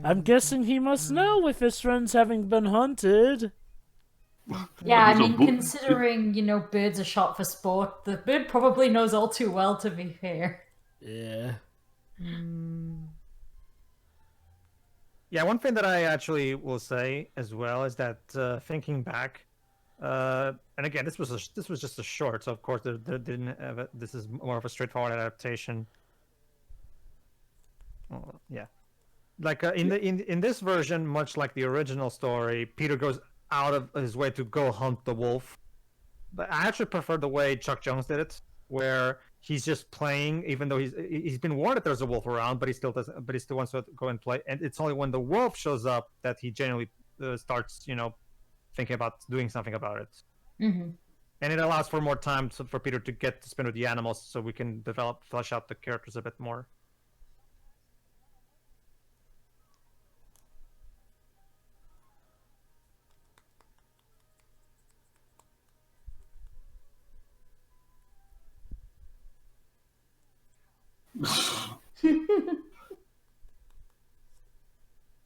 Speaker 2: I'm guessing he must know with his friends having been hunted.
Speaker 4: Yeah, I
Speaker 1: So
Speaker 4: mean, considering, birds are shot for sport, the bird probably knows all too well, to be fair.
Speaker 2: Yeah.
Speaker 3: Yeah, one thing that I actually will say as well is that thinking back, and again, this was just a short, so of course there didn't have this is more of a straightforward adaptation. Oh, yeah, like in this version, much like the original story, Peter goes out of his way to go hunt the wolf. But I actually prefer the way Chuck Jones did it, where he's just playing, even though he's been warned that there's a wolf around, but he still doesn't. But he still wants to go and play. And it's only when the wolf shows up that he genuinely starts, thinking about doing something about it.
Speaker 4: Mm-hmm.
Speaker 3: And it allows for more time for Peter to get to spend with the animals, so we can flesh out the characters a bit more.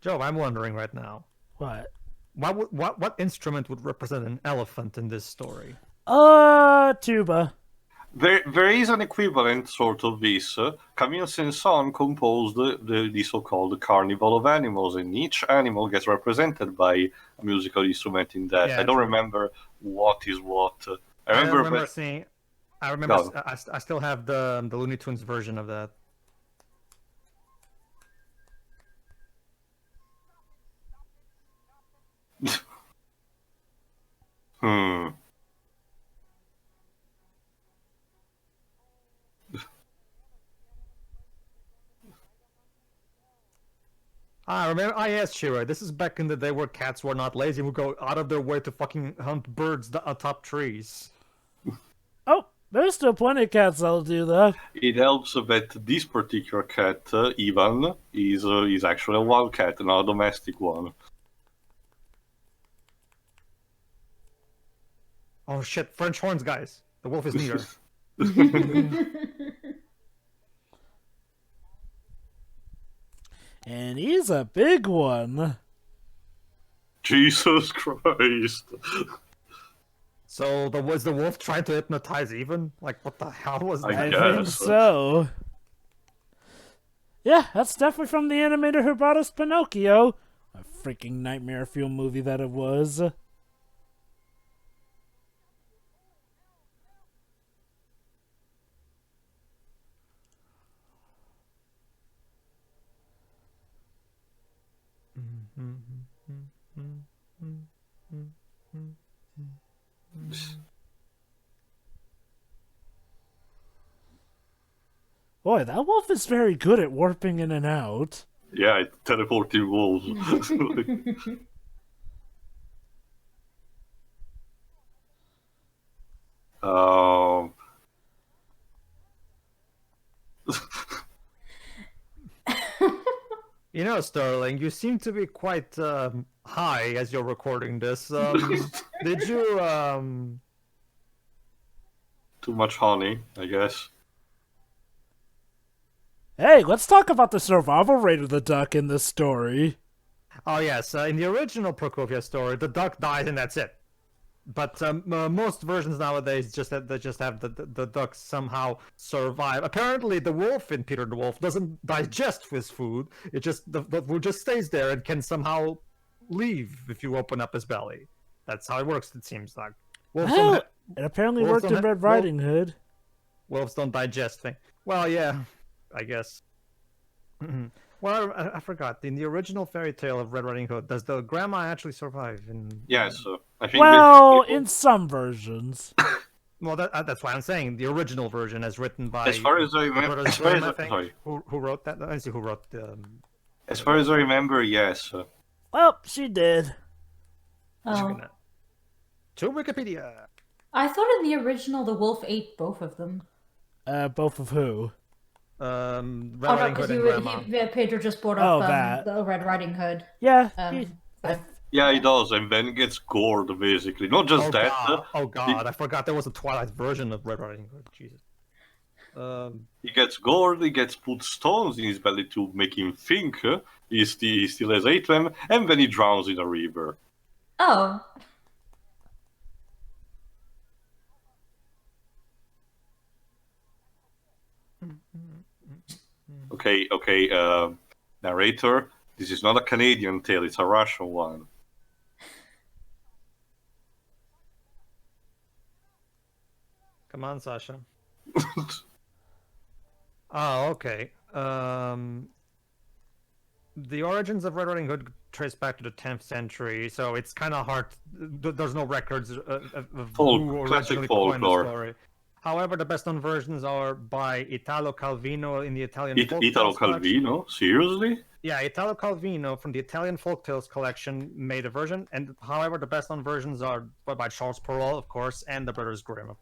Speaker 3: Joe, I'm wondering right now.
Speaker 2: What?
Speaker 3: What instrument would represent an elephant in this story?
Speaker 2: Tuba.
Speaker 1: There is an equivalent sort of this. Camille Saint-Saëns composed the so-called Carnival of Animals, and each animal gets represented by a musical instrument in that.
Speaker 3: Yeah,
Speaker 1: I don't
Speaker 3: true.
Speaker 1: remember what is what.
Speaker 3: I remember
Speaker 1: that-
Speaker 3: seeing. I remember.
Speaker 1: No.
Speaker 3: I still have the Looney Tunes version of that.
Speaker 1: Hmm.
Speaker 3: I remember. Ah, yes, Shira. This is back in the day where cats were not lazy and would go out of their way to fucking hunt birds atop trees.
Speaker 2: Oh, there's still plenty of cats that'll do that.
Speaker 1: It helps that this particular cat, Ivan, is actually a wild cat, not a domestic one.
Speaker 3: Oh shit! French horns, guys. The wolf is near.
Speaker 2: And he's a big one.
Speaker 1: Jesus Christ.
Speaker 3: So was the wolf trying to hypnotize even? Like, what the hell was
Speaker 1: I
Speaker 3: that?
Speaker 2: I
Speaker 1: guess.
Speaker 2: think so. Yeah, that's definitely from the animator who brought us Pinocchio. A freaking nightmare fuel movie that it was. Boy, that wolf is very good at warping in and out.
Speaker 1: Yeah, it's teleporting wolves. um,
Speaker 3: You know, Sterling, you seem to be quite high as you're recording this. Did you
Speaker 1: too much honey, I guess.
Speaker 2: Hey, let's talk about the survival rate of the duck in this story.
Speaker 3: Oh yes, in the original Prokofiev story, the duck dies and that's it. But most versions nowadays they just have the duck somehow survive. Apparently, the wolf in Peter the Wolf doesn't digest his food. It just the food just stays there and can somehow leave if you open up his belly. That's how it works. It seems like. Wolves don't
Speaker 2: Hell,
Speaker 3: ha-
Speaker 2: it apparently
Speaker 3: wolves
Speaker 2: worked
Speaker 3: don't
Speaker 2: in
Speaker 3: ha-
Speaker 2: Red Riding Hood.
Speaker 3: Wolves don't digest things. Well, yeah, I guess. Well, I forgot. In the original fairy tale of Red Riding Hood, does the grandma actually survive?
Speaker 1: Yes, I think
Speaker 2: Well,
Speaker 1: basically,
Speaker 2: in some versions.
Speaker 3: Well, that's why I'm saying the original version, as written by
Speaker 1: as far as I
Speaker 3: the
Speaker 1: remember,
Speaker 3: Brothers Grimm, I think. Who wrote that? Let me see who wrote the.
Speaker 1: As far as I remember, yes.
Speaker 2: Well, she did.
Speaker 4: Oh.
Speaker 3: To Wikipedia.
Speaker 4: I thought in the original the wolf ate both of them.
Speaker 2: Both of who?
Speaker 3: Red
Speaker 4: Oh no,
Speaker 3: Riding Hood
Speaker 4: because
Speaker 3: and Grandma.
Speaker 4: Pedro just brought up
Speaker 2: that.
Speaker 4: the Red Riding Hood.
Speaker 2: Yeah.
Speaker 1: Yeah, he does, and then gets gored, basically. Not just that.
Speaker 3: Oh god, I forgot there was a Twilight version of Red Riding Hood. Jesus.
Speaker 1: He gets gored, he gets put stones in his belly to make him think he still has ate them, and then he drowns in a river.
Speaker 4: Oh.
Speaker 1: Okay, narrator, this is not a Canadian tale, it's a Russian one.
Speaker 3: Come on, Sasha. Oh, okay. The origins of Red Riding Hood trace back to the 10th century, so it's kind of hard. There's no records of who originally coined the story. However, the best-known versions are by Italo Calvino in the Italian
Speaker 1: Italo Calvino? Seriously?
Speaker 3: Yeah, Italo Calvino from the Italian Folktales collection made a version, and however, the best-known versions are by Charles Perrault, of course, and the Brothers Grimm.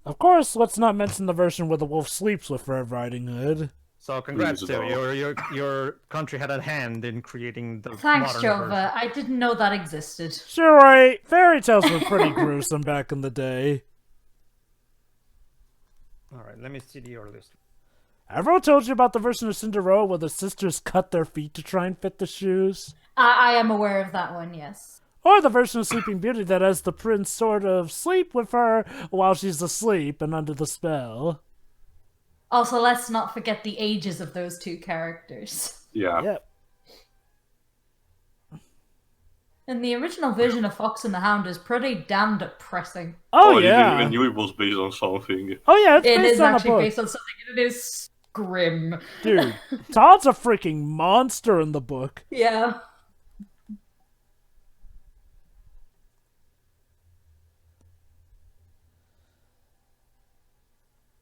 Speaker 2: Of course, let's not mention the version where the wolf sleeps with Red Riding Hood.
Speaker 3: So congrats to your country had a hand in creating the
Speaker 4: Thanks,
Speaker 3: modern
Speaker 4: Jova.
Speaker 3: version.
Speaker 4: I didn't know that existed.
Speaker 2: Sure, right. Fairy tales were pretty gruesome back in the day.
Speaker 3: Alright, let me see the earliest.
Speaker 2: Everyone told you about the version of Cinderella where the sisters cut their feet to try and fit the shoes?
Speaker 4: I am aware of that one, yes.
Speaker 2: Or the version of Sleeping Beauty that has the prince sort of sleep with her while she's asleep and under the spell.
Speaker 4: Also, let's not forget the ages of those two characters.
Speaker 1: Yeah.
Speaker 2: Yep.
Speaker 4: And the original version of Fox and the Hound is pretty damn depressing.
Speaker 2: Oh,
Speaker 1: I
Speaker 2: yeah.
Speaker 1: didn't even knew it was based on something.
Speaker 2: Oh, yeah, it's
Speaker 4: It
Speaker 2: based
Speaker 4: is
Speaker 2: on a
Speaker 4: actually
Speaker 2: book.
Speaker 4: based on something, and it is grim.
Speaker 2: Dude, Todd's a freaking monster in the book.
Speaker 4: Yeah.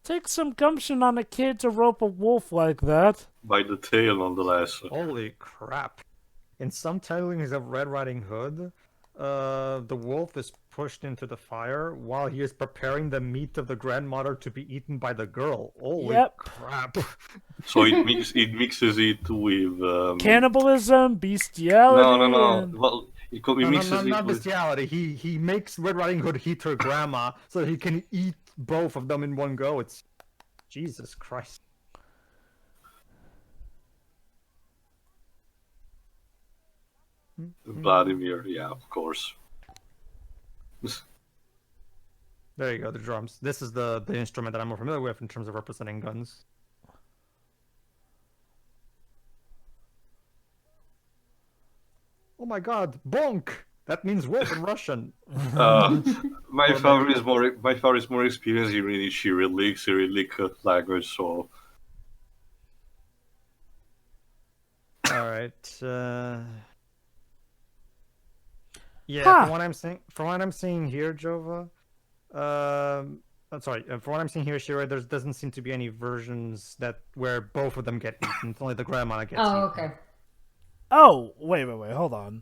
Speaker 2: Takes some gumption on a kid to rope a wolf like that.
Speaker 1: By the tail, nonetheless.
Speaker 3: Holy crap. In some tellings of Red Riding Hood, the wolf is pushed into the fire while he is preparing the meat of the grandmother to be eaten by the girl. Holy crap.
Speaker 1: So it mixes it with...
Speaker 2: Cannibalism, bestiality...
Speaker 1: No.
Speaker 2: and-
Speaker 1: Well, it mixes it
Speaker 3: not
Speaker 1: with...
Speaker 3: bestiality. He makes Red Riding Hood eat her grandma so that he can eat both of them in one go. It's... Jesus Christ.
Speaker 1: Vladimir, yeah, of course.
Speaker 3: There you go, the drums. This is the instrument that I'm more familiar with in terms of representing guns. Oh my god, bonk! That means wolf in Russian.
Speaker 1: My father is more experienced in Cyrillic language, so...
Speaker 3: Alright, yeah,
Speaker 2: Huh.
Speaker 3: from what I'm seeing here, Jova, I'm sorry, from what I'm seeing here, Shira, there doesn't seem to be any versions where both of them get eaten. It's only the grandma gets eaten.
Speaker 4: Oh, okay.
Speaker 2: Oh, wait, hold on.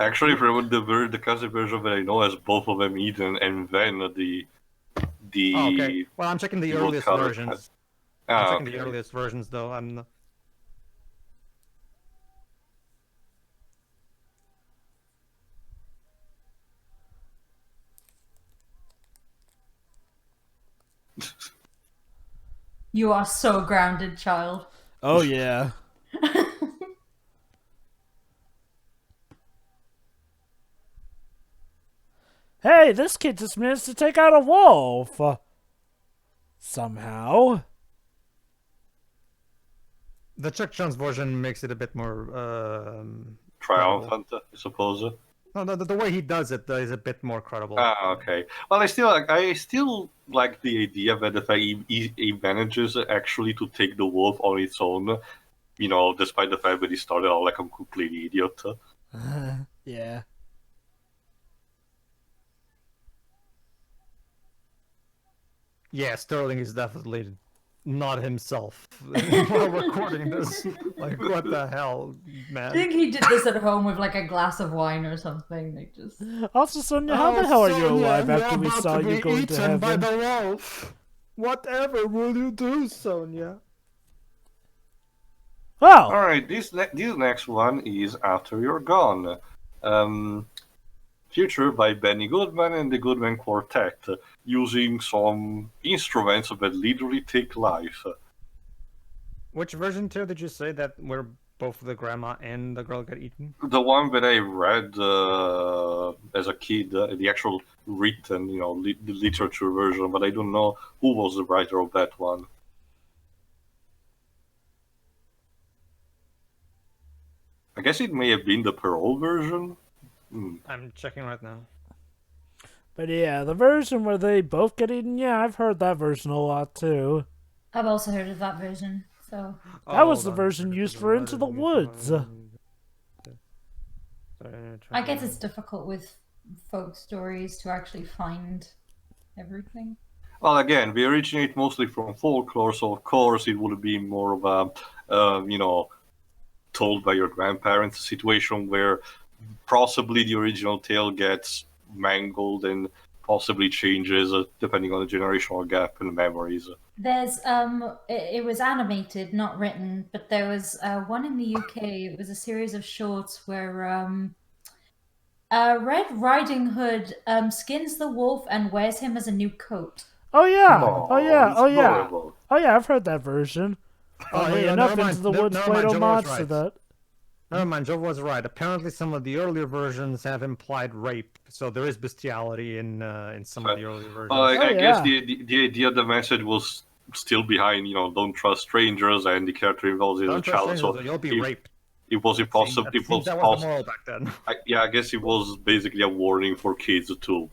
Speaker 1: Actually, from the classic version that I know has both of them eaten, and then the...
Speaker 3: Oh, okay. Well, I'm checking the earliest
Speaker 1: woodcutter
Speaker 3: versions. I'm checking the earliest versions, though. I'm...
Speaker 4: You are so grounded, child.
Speaker 2: Oh, yeah. Hey, this kid just managed to take out a wolf. Somehow.
Speaker 3: The Chuck Jones version makes it a bit more...
Speaker 1: triumphant, I suppose.
Speaker 3: No, the way he does it is a bit more credible.
Speaker 1: Ah, okay. Well, I still like the idea that the fact he manages actually to take the wolf on its own, despite the fact that he started out like a complete idiot.
Speaker 2: Yeah.
Speaker 3: Yeah, Sterling is definitely not himself while recording this. Like, what the hell,
Speaker 4: I
Speaker 3: man?
Speaker 4: think he did this at home with like a glass of wine or something. Like just.
Speaker 2: Also, Sonia, how the hell are you alive after we saw you going to heaven?
Speaker 3: by the wolf. Whatever will you do, Sonia?
Speaker 2: Oh!
Speaker 1: Alright, this next one is After You're Gone. Featured by Benny Goodman and the Goodman Quartet, using some instruments that literally take life.
Speaker 3: Which version, too, did you say that where both the grandma and the girl get eaten?
Speaker 1: The one that I read as a kid, the actual written, the literature version, but I don't know who was the writer of that one. I guess it may have been the parole version.
Speaker 3: I'm checking right now.
Speaker 2: But yeah, the version where they both get eaten, yeah, I've heard that version a lot too.
Speaker 4: I've also heard of that version. So
Speaker 2: That was the version used for Into the Woods.
Speaker 4: I guess it's difficult with folk stories to actually find everything.
Speaker 1: Well, again, we originate mostly from folklore, so of course it would be more of a, told by your grandparents, a situation where possibly the original tale gets mangled and possibly changes depending on the generational gap and memories.
Speaker 4: There's it was animated, not written, but there was one in the UK. It was a series of shorts where Red Riding Hood skins the wolf and wears him as a new coat.
Speaker 2: Oh yeah,
Speaker 1: It's adorable.
Speaker 2: oh yeah, I've heard that version. Oddly enough,
Speaker 3: never
Speaker 2: Into the
Speaker 3: mind.
Speaker 2: Woods
Speaker 3: Never
Speaker 2: played
Speaker 3: mind, Joe was
Speaker 2: homage to
Speaker 3: right.
Speaker 2: that.
Speaker 3: Never mind, Joe was right. Apparently, some of the earlier versions have implied rape, so there is bestiality in some of the earlier versions.
Speaker 1: Well, I guess
Speaker 2: yeah.
Speaker 1: the idea of the message was still behind, don't trust strangers, and the character involved is a
Speaker 3: Don't trust
Speaker 1: child,
Speaker 3: strangers,
Speaker 1: so
Speaker 3: you'll be raped.
Speaker 1: it was impossible.
Speaker 3: That was the moral back then.
Speaker 1: I guess it was basically a warning for kids to,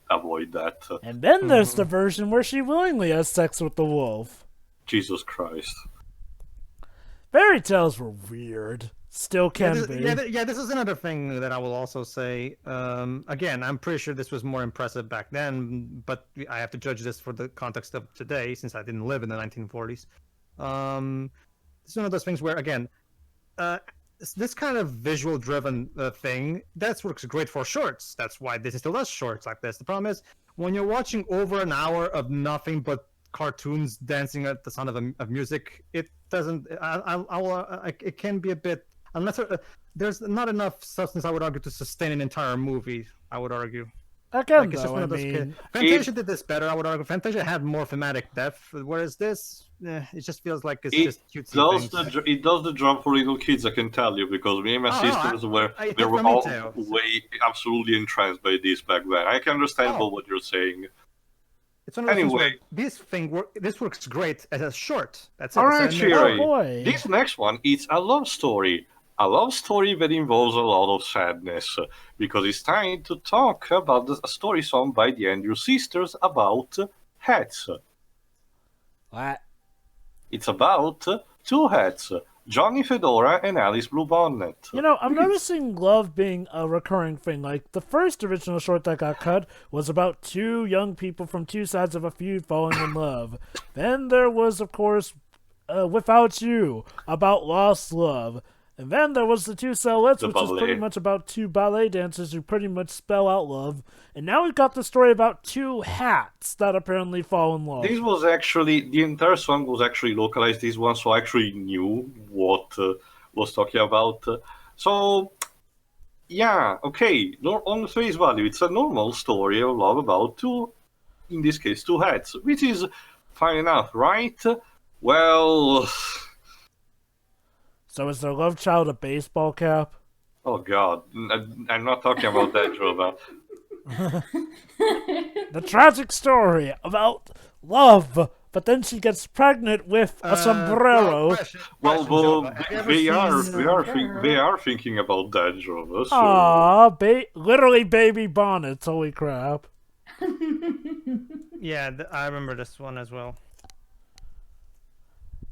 Speaker 1: avoid that.
Speaker 2: And then there's the version where she willingly has sex with the wolf.
Speaker 1: Jesus Christ.
Speaker 2: Fairy tales were weird. Still can be.
Speaker 3: This is another thing that I will also say. Again, I'm pretty sure this was more impressive back then, but I have to judge this for the context of today, since I didn't live in the 1940s. It's one of those things where, again, this kind of visual-driven thing, that works great for shorts. That's why Disney still does shorts like this. The problem is, when you're watching over an hour of nothing but cartoons dancing at the sound of music, it doesn't. It can be a bit. Unless there's not enough substance, I would argue, to sustain an entire movie. I would argue.
Speaker 2: Again,
Speaker 3: It's just
Speaker 2: though,
Speaker 3: one
Speaker 2: I
Speaker 3: of those
Speaker 2: mean,
Speaker 3: Fantasia did this better, I would argue. Fantasia had more thematic depth, whereas this, it just feels like it's just cutesy things.
Speaker 1: It does the job for little kids, I can tell you, because me and my sisters were all absolutely entranced by this back then. I can understand what you're saying.
Speaker 3: It's one of those things where this works great as a short. That's it.
Speaker 1: All right, Shiri.
Speaker 2: Oh, boy.
Speaker 1: This next one is a love story. A love story that involves a lot of sadness, because it's time to talk about a story song by the Andrews Sisters about hats.
Speaker 2: What?
Speaker 1: It's about two hats, Johnny Fedora and Alice Bluebonnet.
Speaker 2: I'm noticing love being a recurring thing. Like, the first original short that got cut was about two young people from two sides of a feud falling in love. Then there was, of course, Without You, about lost love. And then there was the Two Silhouettes, which is pretty much about two ballet dancers who pretty much spell out love. And now we've got the story about two hats that apparently fall in love.
Speaker 1: This was actually, the entire song was actually localized, this one, so I actually knew what was talking about. So, yeah, okay, on face value, it's a normal story of love about two, in this case, two hats, which is fine enough, right? Well...
Speaker 2: So is their love child a baseball cap?
Speaker 1: Oh God, I'm not talking about that, Jova.
Speaker 2: The tragic story about love But then she gets pregnant with a sombrero.
Speaker 1: Well,
Speaker 3: Have you ever
Speaker 1: they
Speaker 3: seen-
Speaker 1: they are thinking about that, Jova. So
Speaker 2: Aww, literally baby bonnets. Holy crap.
Speaker 3: Yeah, I remember this one as well.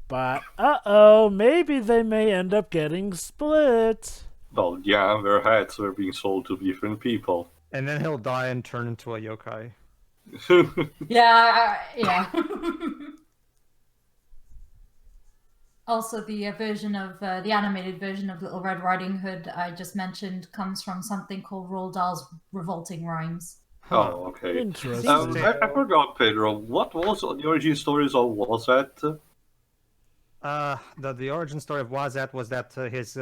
Speaker 2: But, uh-oh, maybe they may end up getting split.
Speaker 1: well, yeah, their heads were being sold to different people.
Speaker 3: And then he'll die and turn into a yokai.
Speaker 4: Yeah. Also, the version of the animated version of Little Red Riding Hood I just mentioned comes from something called Roald Dahl's Revolting Rhymes.
Speaker 1: Oh, okay.
Speaker 2: Interesting.
Speaker 1: I forgot, Pedro. What was the origin stories of was that?
Speaker 3: The origin story of Wazat was that his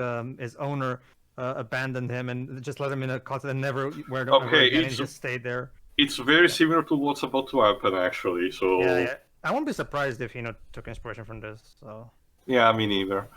Speaker 3: owner abandoned him and just let him in a closet and never went over
Speaker 1: Okay,
Speaker 3: again, and he just stayed there.
Speaker 1: It's very similar to what's about to happen, actually. So
Speaker 3: Yeah. I won't be surprised if took inspiration from this. So
Speaker 1: yeah, me neither.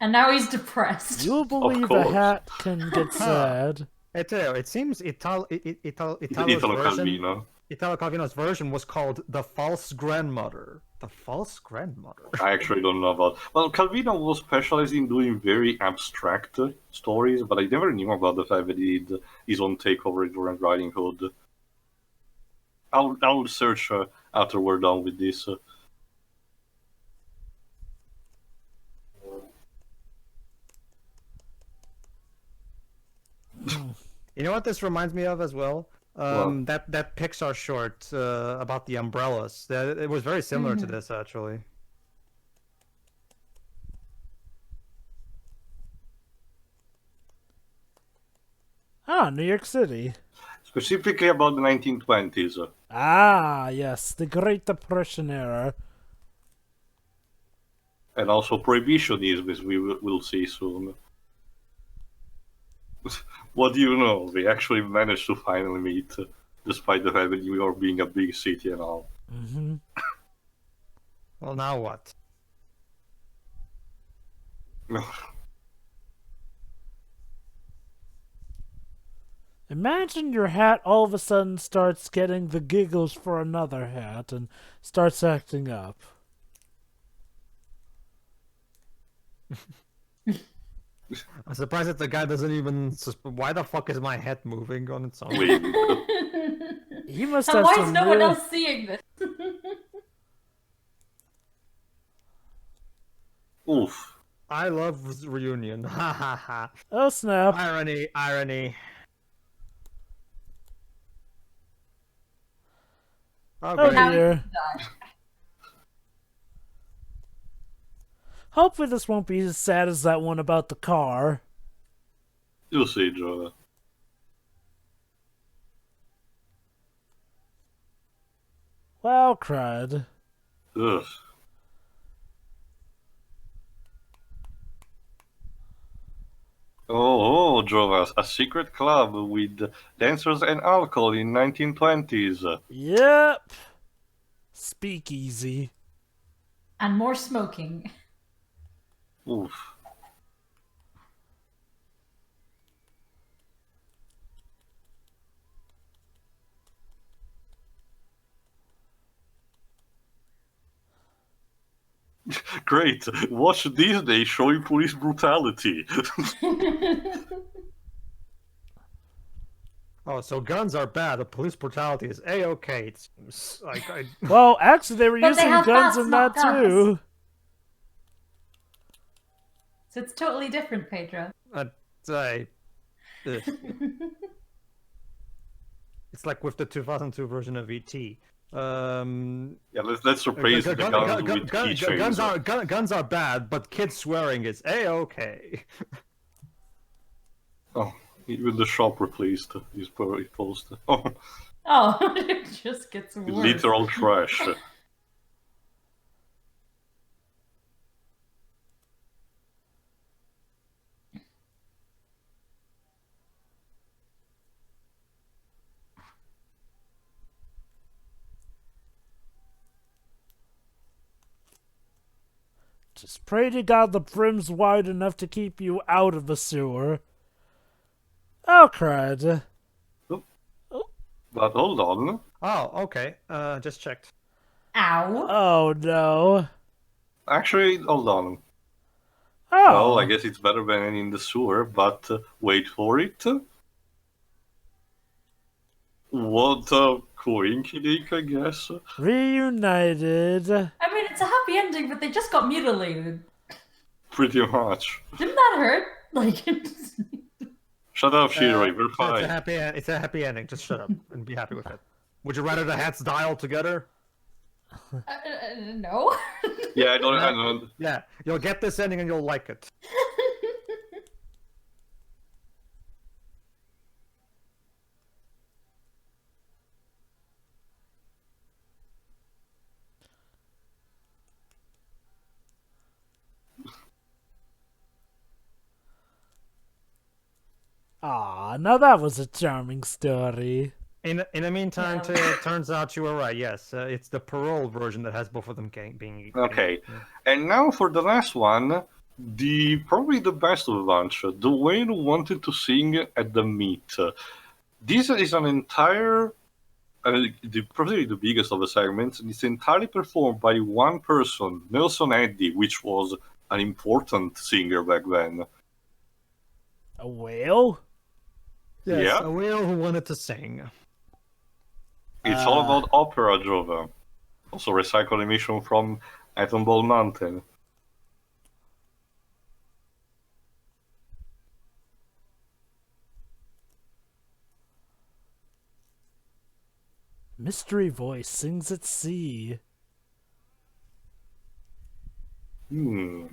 Speaker 4: And now he's depressed.
Speaker 2: You'll believe a
Speaker 1: course.
Speaker 2: hat can get sad.
Speaker 3: I tell you, it seems Italo
Speaker 1: Calvino.
Speaker 3: Calvino's version was called The False Grandmother. The False Grandmother.
Speaker 1: I actually don't know about. Well, Calvino was specialized in doing very abstract stories, but I never knew about the fact that he did his own take over Red Riding Hood. I'll search after we're done with this.
Speaker 3: You know what this reminds me of as well?
Speaker 1: What?
Speaker 3: That Pixar short about the umbrellas. It was very similar to this, actually.
Speaker 2: Ah, New York City.
Speaker 1: Specifically about the 1920s.
Speaker 2: Ah, yes, the Great Depression era.
Speaker 1: And also prohibitionism, as we will see soon. What do you know? They actually managed to finally meet, despite the fact that New York being a big city and all.
Speaker 2: Mm-hmm.
Speaker 3: Well, now what?
Speaker 2: Imagine your hat all of a sudden starts getting the giggles for another hat and starts acting up.
Speaker 3: I'm surprised that the guy doesn't even. Why the fuck is my head moving on its own?
Speaker 1: Wait,
Speaker 2: He must
Speaker 4: And
Speaker 2: have
Speaker 4: why
Speaker 2: some
Speaker 4: is no one
Speaker 2: real-
Speaker 4: else seeing this?
Speaker 1: oof.
Speaker 3: I love reunion. Ha ha ha.
Speaker 2: Oh snap.
Speaker 3: Irony, irony. Oh,
Speaker 2: Oh
Speaker 3: great.
Speaker 4: Now
Speaker 2: dear.
Speaker 4: he's died.
Speaker 2: Hopefully this won't be as sad as that one about the car.
Speaker 1: You'll see, Joe.
Speaker 2: Well, crud.
Speaker 1: Ugh. Oh, Jova, a secret club with dancers and alcohol in 1920s.
Speaker 2: Yep. Speakeasy.
Speaker 4: And more smoking.
Speaker 1: Oof. Great. Watch Disney showing police brutality.
Speaker 3: Oh, so guns are bad. The police brutality is a-okay. It seems like
Speaker 2: Well, actually, they were
Speaker 4: But they
Speaker 2: using
Speaker 4: have
Speaker 2: guns
Speaker 4: bats,
Speaker 2: in
Speaker 4: not
Speaker 2: that
Speaker 4: guns.
Speaker 2: too.
Speaker 4: So it's totally different, Pedro.
Speaker 3: say. Ugh. It's like with the 2002 version of ET.
Speaker 1: Yeah, let's replace the guns with keychains.
Speaker 3: Guns are bad, but kids swearing is a-okay.
Speaker 1: Oh, even the shop replaced his post. Oh,
Speaker 4: Oh, it just gets worse.
Speaker 1: literal trash.
Speaker 2: Just pray to God the brim's wide enough to keep you out of the sewer. Oh, crud.
Speaker 1: But hold on.
Speaker 3: Oh, okay. Just checked.
Speaker 4: Ow.
Speaker 2: Oh, no.
Speaker 1: Actually, hold on.
Speaker 2: Oh.
Speaker 1: Well, I guess it's better than in the sewer, but wait for it. What a coinkydink, I guess.
Speaker 2: Reunited.
Speaker 4: I mean, it's a happy ending, but they just got mutilated.
Speaker 1: Pretty much.
Speaker 4: Didn't that hurt? Like,
Speaker 1: Shut up, Shiroi, we're
Speaker 3: It's
Speaker 1: fine.
Speaker 3: it's a happy ending. Just shut up and be happy with it. Would you rather the hats die altogether?
Speaker 4: no.
Speaker 1: Yeah, I don't.
Speaker 3: Yeah, you'll get this ending and you'll like it.
Speaker 2: Ah, now that was a charming story.
Speaker 3: In the meantime,
Speaker 4: Yeah.
Speaker 3: turns out you were right. Yes, it's the parole version that has both of them being.
Speaker 1: Okay, and now for the last one, probably the best of the bunch. The whale wanted to sing at the meet. This is an entire, probably the biggest of the segments. It's entirely performed by one person, Nelson Eddy, which was an important singer back then.
Speaker 2: A whale?
Speaker 3: Yes,
Speaker 1: Yeah.
Speaker 3: a whale who wanted to sing.
Speaker 1: It's all about opera, Jova. Also recycled emission from Atom Ball Mountain.
Speaker 2: Mystery voice sings at sea.
Speaker 1: Hmm.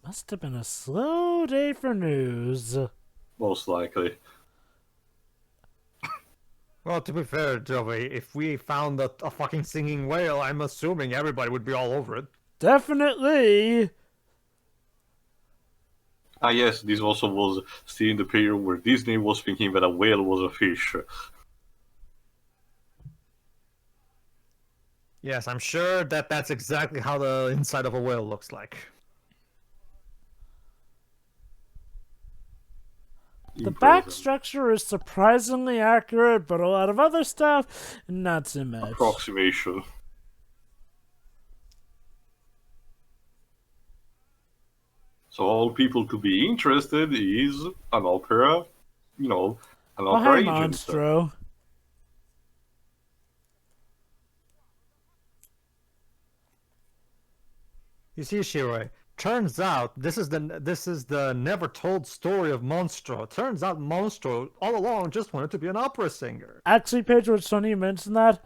Speaker 2: Must have been a slow day for news.
Speaker 1: Most likely.
Speaker 3: Well, to be fair, Joey, if we found a fucking singing whale, I'm assuming everybody would be all over it.
Speaker 2: Definitely.
Speaker 1: Ah, yes, this also was still in the period where Disney was thinking that a whale was a fish.
Speaker 3: Yes, I'm sure that that's exactly how the inside of a whale looks like.
Speaker 2: The back structure is surprisingly accurate, but a lot of other stuff, not so much.
Speaker 1: Approximation. So all people to be interested is an opera, an
Speaker 2: Oh,
Speaker 1: opera
Speaker 2: hey,
Speaker 1: agent.
Speaker 2: Monstro.
Speaker 3: You see, Shiroi, turns out this is the never told story of Monstro. Turns out Monstro all along just wanted to be an opera singer.
Speaker 2: Actually, Pedro, it's funny you mentioned that.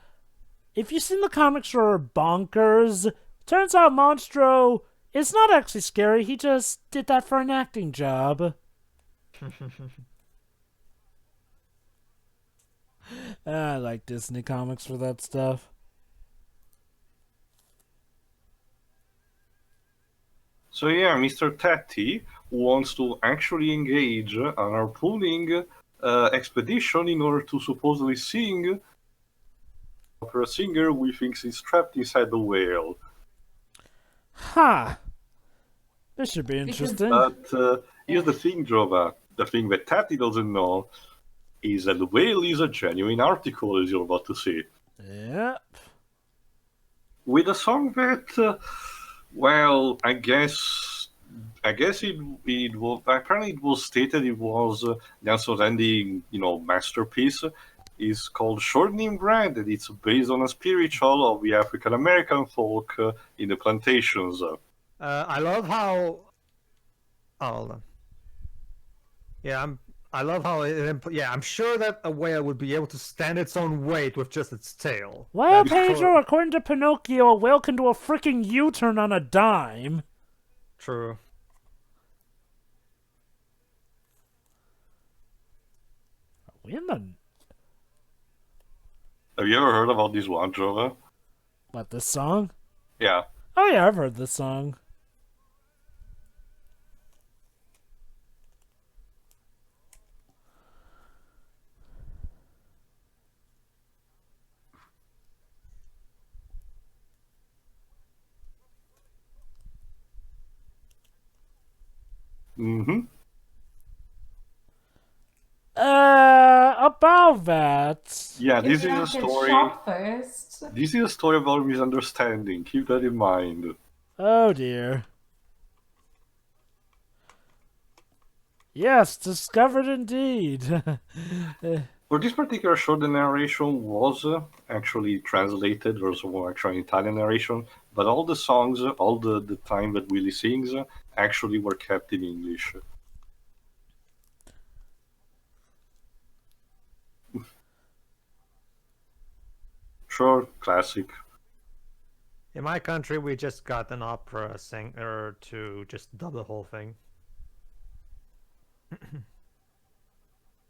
Speaker 2: If you've seen the comics for Bonkers, turns out Monstro is not actually scary. He just did that for an acting job. I like Disney comics for that stuff.
Speaker 1: So yeah, Mr. Tatti wants to actually engage an harpooning expedition in order to supposedly sing opera singer we think is trapped inside the whale.
Speaker 2: Ha! This should be interesting.
Speaker 1: But here's the thing, Jova. The thing that Tatti doesn't know is that the whale is a genuine article, as you're about to see.
Speaker 2: Yep.
Speaker 1: With a song that, well, I guess it was apparently it was stated it was Nelson Randy, masterpiece. Is called Shortening Bread, and it's based on a spiritual of the African American folk in the plantations.
Speaker 3: I love how. Oh, hold on. Yeah, I love how yeah, I'm sure that a whale would be able to stand its own weight with just its tail.
Speaker 2: Well,
Speaker 3: That's
Speaker 2: Pedro, according to Pinocchio, a whale can do a freaking U-turn on a dime.
Speaker 3: True.
Speaker 2: Are we in the...
Speaker 1: Have you ever heard about this one, Trevor?
Speaker 2: What, this song?
Speaker 1: Yeah.
Speaker 2: Oh yeah, I've heard this song.
Speaker 1: Mm-hmm.
Speaker 2: About that.
Speaker 1: Yeah, this
Speaker 4: Maybe
Speaker 1: is
Speaker 4: I
Speaker 1: a
Speaker 4: should
Speaker 1: story.
Speaker 4: shop first.
Speaker 1: This is a story about misunderstanding. Keep that in mind.
Speaker 2: Oh dear. Yes, discovered indeed.
Speaker 1: For this particular show, the narration was actually translated. There was more actually Italian narration, but all the songs, all the time that Willie sings, actually were kept in English. Sure, classic.
Speaker 3: In my country, we just got an opera singer to just dub the whole thing.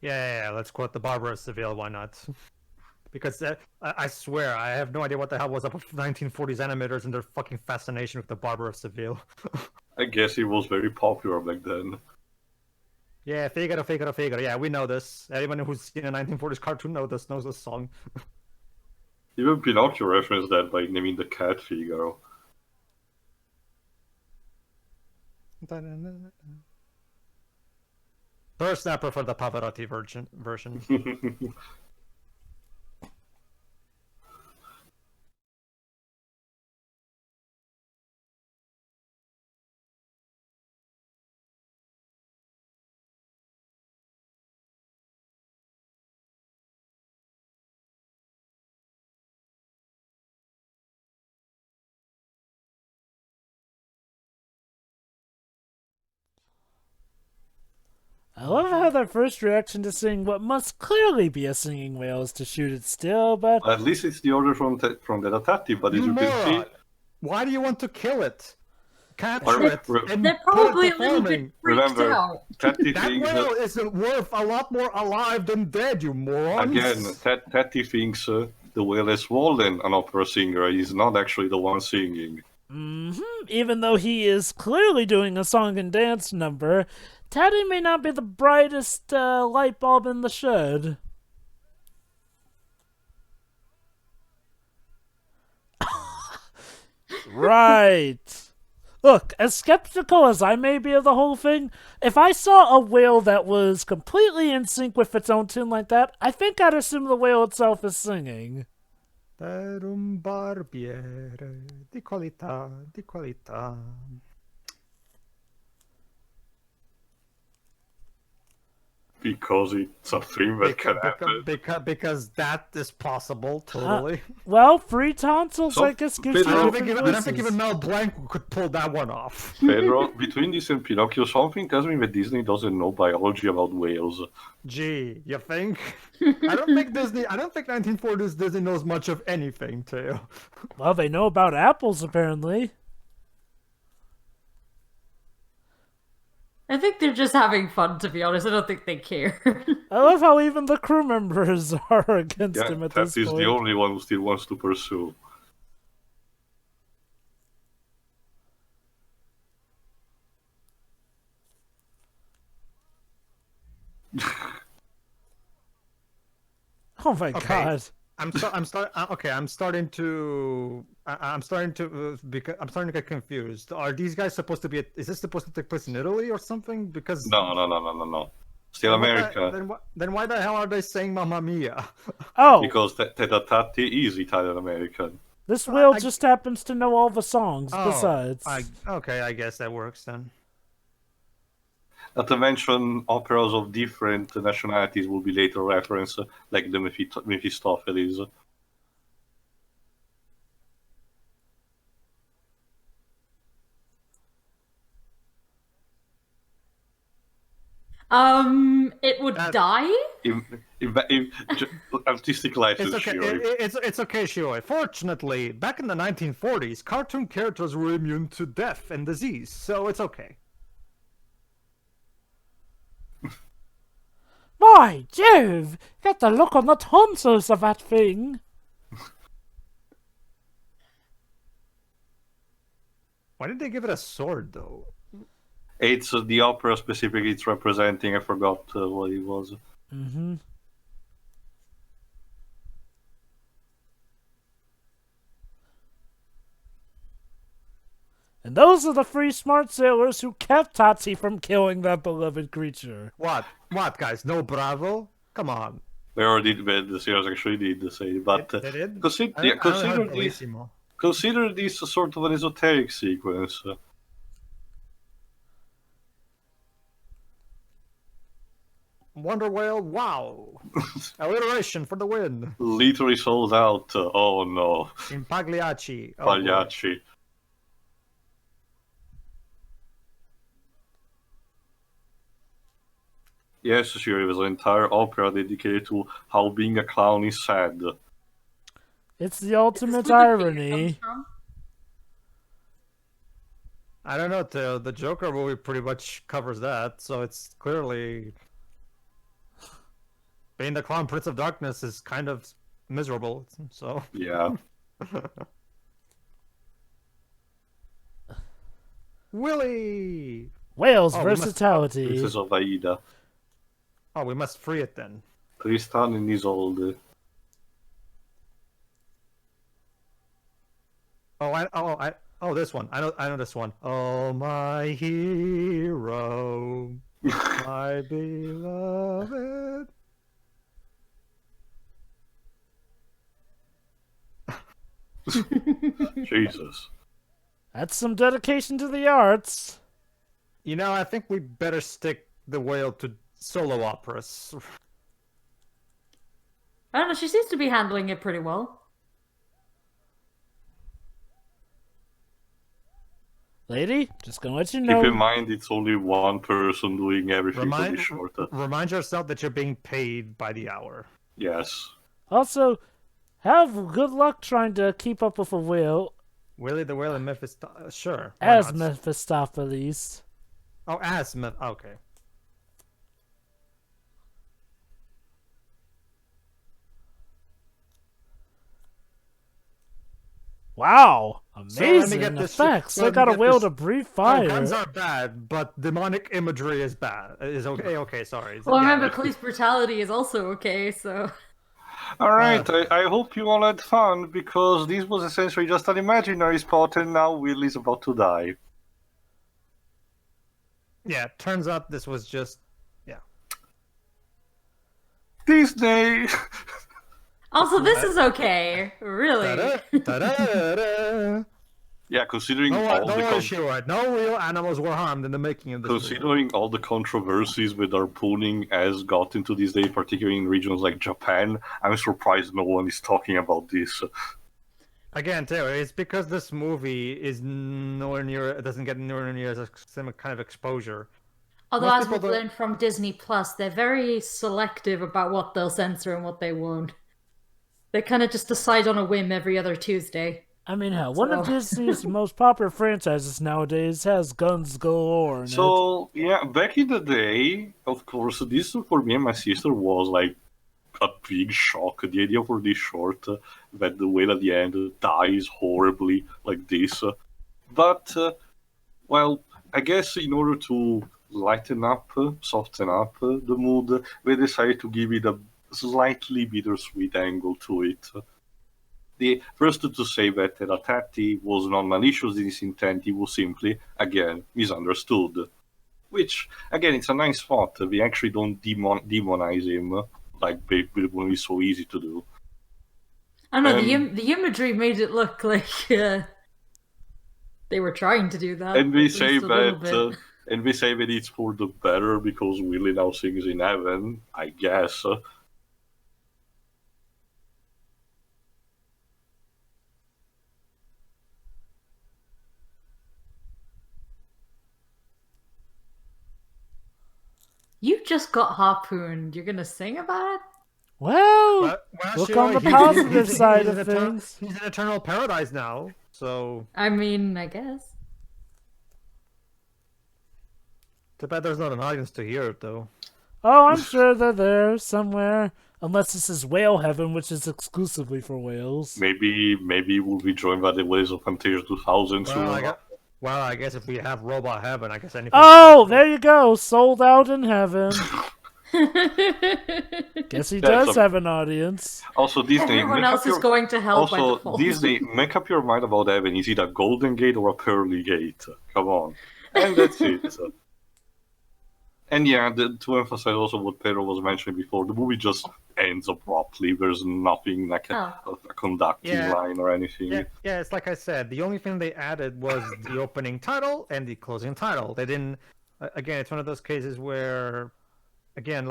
Speaker 3: Yeah, let's quote the Barber of Seville, why not? Because I swear, I have no idea what the hell was up with 1940s animators and their fucking fascination with the Barber of Seville.
Speaker 1: I guess it was very popular back then.
Speaker 3: Yeah, Figaro, Figaro, Figaro. Yeah, we know this. Anyone who's seen a 1940s cartoon knows this song.
Speaker 1: Even Pinocchio referenced that by naming the cat Figaro.
Speaker 3: First, I prefer the Pavarotti version.
Speaker 2: I love how their first reaction to seeing what must clearly be a singing whale is to shoot it still, but
Speaker 1: At least it's the order from the Datati, but as
Speaker 3: You
Speaker 1: you can see,
Speaker 3: moron! Why do you want to kill it? Capture
Speaker 1: Or-
Speaker 3: it
Speaker 1: or-
Speaker 3: and
Speaker 4: They're
Speaker 3: put
Speaker 4: probably
Speaker 3: it
Speaker 4: a little
Speaker 3: performing.
Speaker 4: bit freaked
Speaker 1: remember,
Speaker 4: out.
Speaker 1: Tati
Speaker 3: That
Speaker 1: thinks
Speaker 3: whale
Speaker 1: that,
Speaker 3: isn't worth a lot more alive than dead, you morons.
Speaker 1: again, Tati thinks the whale is Walden, an opera singer. He's not actually the one singing.
Speaker 2: even though he is clearly doing a song and dance number, Teddy may not be the brightest light bulb in the shed. Right. Look, as skeptical as I may be of the whole thing, if I saw a whale that was completely in sync with its own tune like that, I think I'd assume the whale itself is singing.
Speaker 3: Per un barbiere di qualità, di qualità.
Speaker 1: Because it's a thing that can happen.
Speaker 3: Because that is possible, totally.
Speaker 2: Well, free tonsils,
Speaker 1: So,
Speaker 2: I guess, gives you
Speaker 1: Pedro-
Speaker 3: I don't
Speaker 2: different
Speaker 3: think even
Speaker 2: voices.
Speaker 3: Mel Blanc could pull that one off.
Speaker 1: Pedro, between this and Pinocchio, something tells me that Disney doesn't know biology about whales.
Speaker 3: Gee, you think? I don't think 1940s Disney knows much of anything, too.
Speaker 2: Well, they know about apples, apparently.
Speaker 4: I think they're just having fun, to be honest. I don't think they care.
Speaker 2: I love how even the crew members are against
Speaker 1: Yeah,
Speaker 2: him at
Speaker 1: that
Speaker 2: this
Speaker 1: is
Speaker 2: point.
Speaker 1: the only one who still wants to pursue.
Speaker 2: Oh my
Speaker 3: Okay.
Speaker 2: god.
Speaker 3: I'm starting to get confused. Are these guys supposed to be? Is this supposed to take place in Italy or something? Because
Speaker 1: No. Still
Speaker 3: then
Speaker 1: America.
Speaker 3: Then why the hell are they saying "Mamma Mia"?
Speaker 2: Oh,
Speaker 1: Because Teta Tati is Italian American.
Speaker 2: this whale
Speaker 3: I-
Speaker 2: just happens to know all the songs, besides.
Speaker 3: Okay, I guess that works then.
Speaker 1: Not to mention, operas of different nationalities will be later referenced, like the Mephistopheles.
Speaker 4: It would
Speaker 3: That-
Speaker 4: die.
Speaker 1: Artistic license,
Speaker 3: It's okay.
Speaker 1: Shiori.
Speaker 3: It's okay, Shioi. Fortunately, back in the 1940s, cartoon characters were immune to death and disease, so it's okay.
Speaker 2: My Jove! Get the look on the tonsils of that thing!
Speaker 3: Why did they give it a sword, though?
Speaker 1: It's the opera specifically it's representing. I forgot what it was.
Speaker 2: Mm-hmm. And those are the three smart sailors who kept Tatsi from killing that beloved creature.
Speaker 3: What? What, guys? No Bravo? Come on.
Speaker 1: They already did, the series actually did say, but
Speaker 3: They did?
Speaker 1: consider,
Speaker 3: I only heard
Speaker 1: consider this
Speaker 3: Bellissimo.
Speaker 1: consider this a sort of an esoteric sequence.
Speaker 3: Wonder Whale, wow! Alliteration for the win.
Speaker 1: Literally sold out. Oh no,
Speaker 3: In Pagliacci. Oh, boy.
Speaker 1: Pagliacci. Yes, sure. It was an entire opera dedicated to how being a clown is sad.
Speaker 2: It's the
Speaker 4: Is this
Speaker 2: ultimate
Speaker 4: where the fear
Speaker 2: irony.
Speaker 4: comes from?
Speaker 3: I don't know, the Joker movie pretty much covers that, so it's clearly... Being the Clown Prince of Darkness is kind of miserable, so...
Speaker 1: Yeah.
Speaker 3: Willy!
Speaker 2: Whale's
Speaker 3: Oh, we must-
Speaker 2: versatility.
Speaker 1: Princess of Aida.
Speaker 3: Oh, we must free it then.
Speaker 1: Tristan and Isolde.
Speaker 3: Oh, this one. I know this one. Oh, my hero, my beloved.
Speaker 1: Jesus.
Speaker 2: That's some dedication to the arts.
Speaker 3: You know, I think we better stick the whale to solo operas.
Speaker 4: I don't know. She seems to be handling it pretty well.
Speaker 2: Lady, just gonna let you know.
Speaker 1: Keep in mind, it's only one person doing everything for this short.
Speaker 3: Remind yourself that you're being paid by the hour.
Speaker 1: Yes.
Speaker 2: Also, have good luck trying to keep up with a whale
Speaker 3: Willie the Whale and Memphis. Sure. why
Speaker 2: as
Speaker 3: not?
Speaker 2: Mephistopheles.
Speaker 3: Oh, as Memphis. Okay.
Speaker 2: Wow,
Speaker 3: So let me
Speaker 2: amazing
Speaker 3: get this-
Speaker 2: effects.
Speaker 3: so
Speaker 2: They
Speaker 3: let me
Speaker 2: got a
Speaker 3: get
Speaker 2: whale
Speaker 3: this-
Speaker 2: to breathe
Speaker 3: Oh, guns
Speaker 2: fire.
Speaker 3: are bad, but demonic imagery is bad. Is okay. Okay, sorry.
Speaker 4: Well,
Speaker 3: Yeah.
Speaker 4: remember, police brutality is also okay, so.
Speaker 1: Alright, I hope you all had fun, because this was essentially just an imaginary spot, and now Willie's about to die.
Speaker 3: Yeah, turns out this was just. Yeah.
Speaker 1: Disney!
Speaker 4: Also, this is okay. Really.
Speaker 3: Ta-da, ta-da-da.
Speaker 1: Yeah, considering
Speaker 3: No,
Speaker 1: all
Speaker 3: don't
Speaker 1: the
Speaker 3: worry, Shiro. No real animals were harmed in the making of this movie.
Speaker 1: considering all the controversies with harpooning has gotten to this day, particularly in regions like Japan, I'm surprised no one is talking about this.
Speaker 3: Again, Taylor, it's because this movie is nowhere near. It doesn't get nowhere near as a similar kind of exposure.
Speaker 4: Although,
Speaker 3: Most
Speaker 4: as
Speaker 3: people
Speaker 4: we've
Speaker 3: don't-
Speaker 4: learned from Disney Plus, they're very selective about what they'll censor and what they won't. They kind of just decide on a whim every other Tuesday.
Speaker 2: I mean, hell, one of
Speaker 4: So-
Speaker 2: Disney's most popular franchises nowadays has guns galore in it.
Speaker 1: So, yeah, back in the day, of course, this for me and my sister was like a big shock. The idea for this short, that the whale at the end dies horribly like this. But, well, I guess in order to lighten up, soften up the mood, we decided to give it a slightly bittersweet angle to it. The first to say that Ratati was not malicious in his intent, he was simply, again, misunderstood. Which, again, it's a nice thought. We actually don't demonize him, like it would be so easy to do.
Speaker 4: I don't know, the imagery made it look like they were trying to do that.
Speaker 1: And we
Speaker 4: at
Speaker 1: say
Speaker 4: least a little
Speaker 1: that,
Speaker 4: bit.
Speaker 1: and we say that it's for the better because Willie now sings in heaven, I guess.
Speaker 4: You just got harpooned. You're gonna sing about it?
Speaker 2: Well,
Speaker 3: Well,
Speaker 2: look
Speaker 3: sure,
Speaker 2: on the
Speaker 3: he's-
Speaker 2: positive
Speaker 3: he's
Speaker 2: side
Speaker 3: in
Speaker 2: of
Speaker 3: eternal-
Speaker 2: things.
Speaker 3: He's in eternal paradise now, so
Speaker 4: I mean, I guess.
Speaker 3: too bad there's not an audience to hear it, though.
Speaker 2: Oh, I'm sure they're there somewhere. Unless this is whale heaven, which is exclusively for whales.
Speaker 1: Maybe we'll be joined by the waves of Fantasia 2000 soon.
Speaker 3: I guess if we have Robot Heaven, I guess anything.
Speaker 2: Oh, there you go. Sold out in heaven. Guess he does have an audience.
Speaker 1: Also, Disney.
Speaker 4: Everyone else is going to hell by
Speaker 1: Also,
Speaker 4: default.
Speaker 1: Disney, make up your mind about heaven. Is it a golden gate or a pearly gate? Come on. And that's it. And yeah, to emphasize also what Pedro was mentioning before, the movie just ends abruptly. There's nothing like a conducting line or anything.
Speaker 3: Yeah, it's like I said. The only thing they added was the opening title and the closing title. They didn't. Again, it's one of those cases where, again,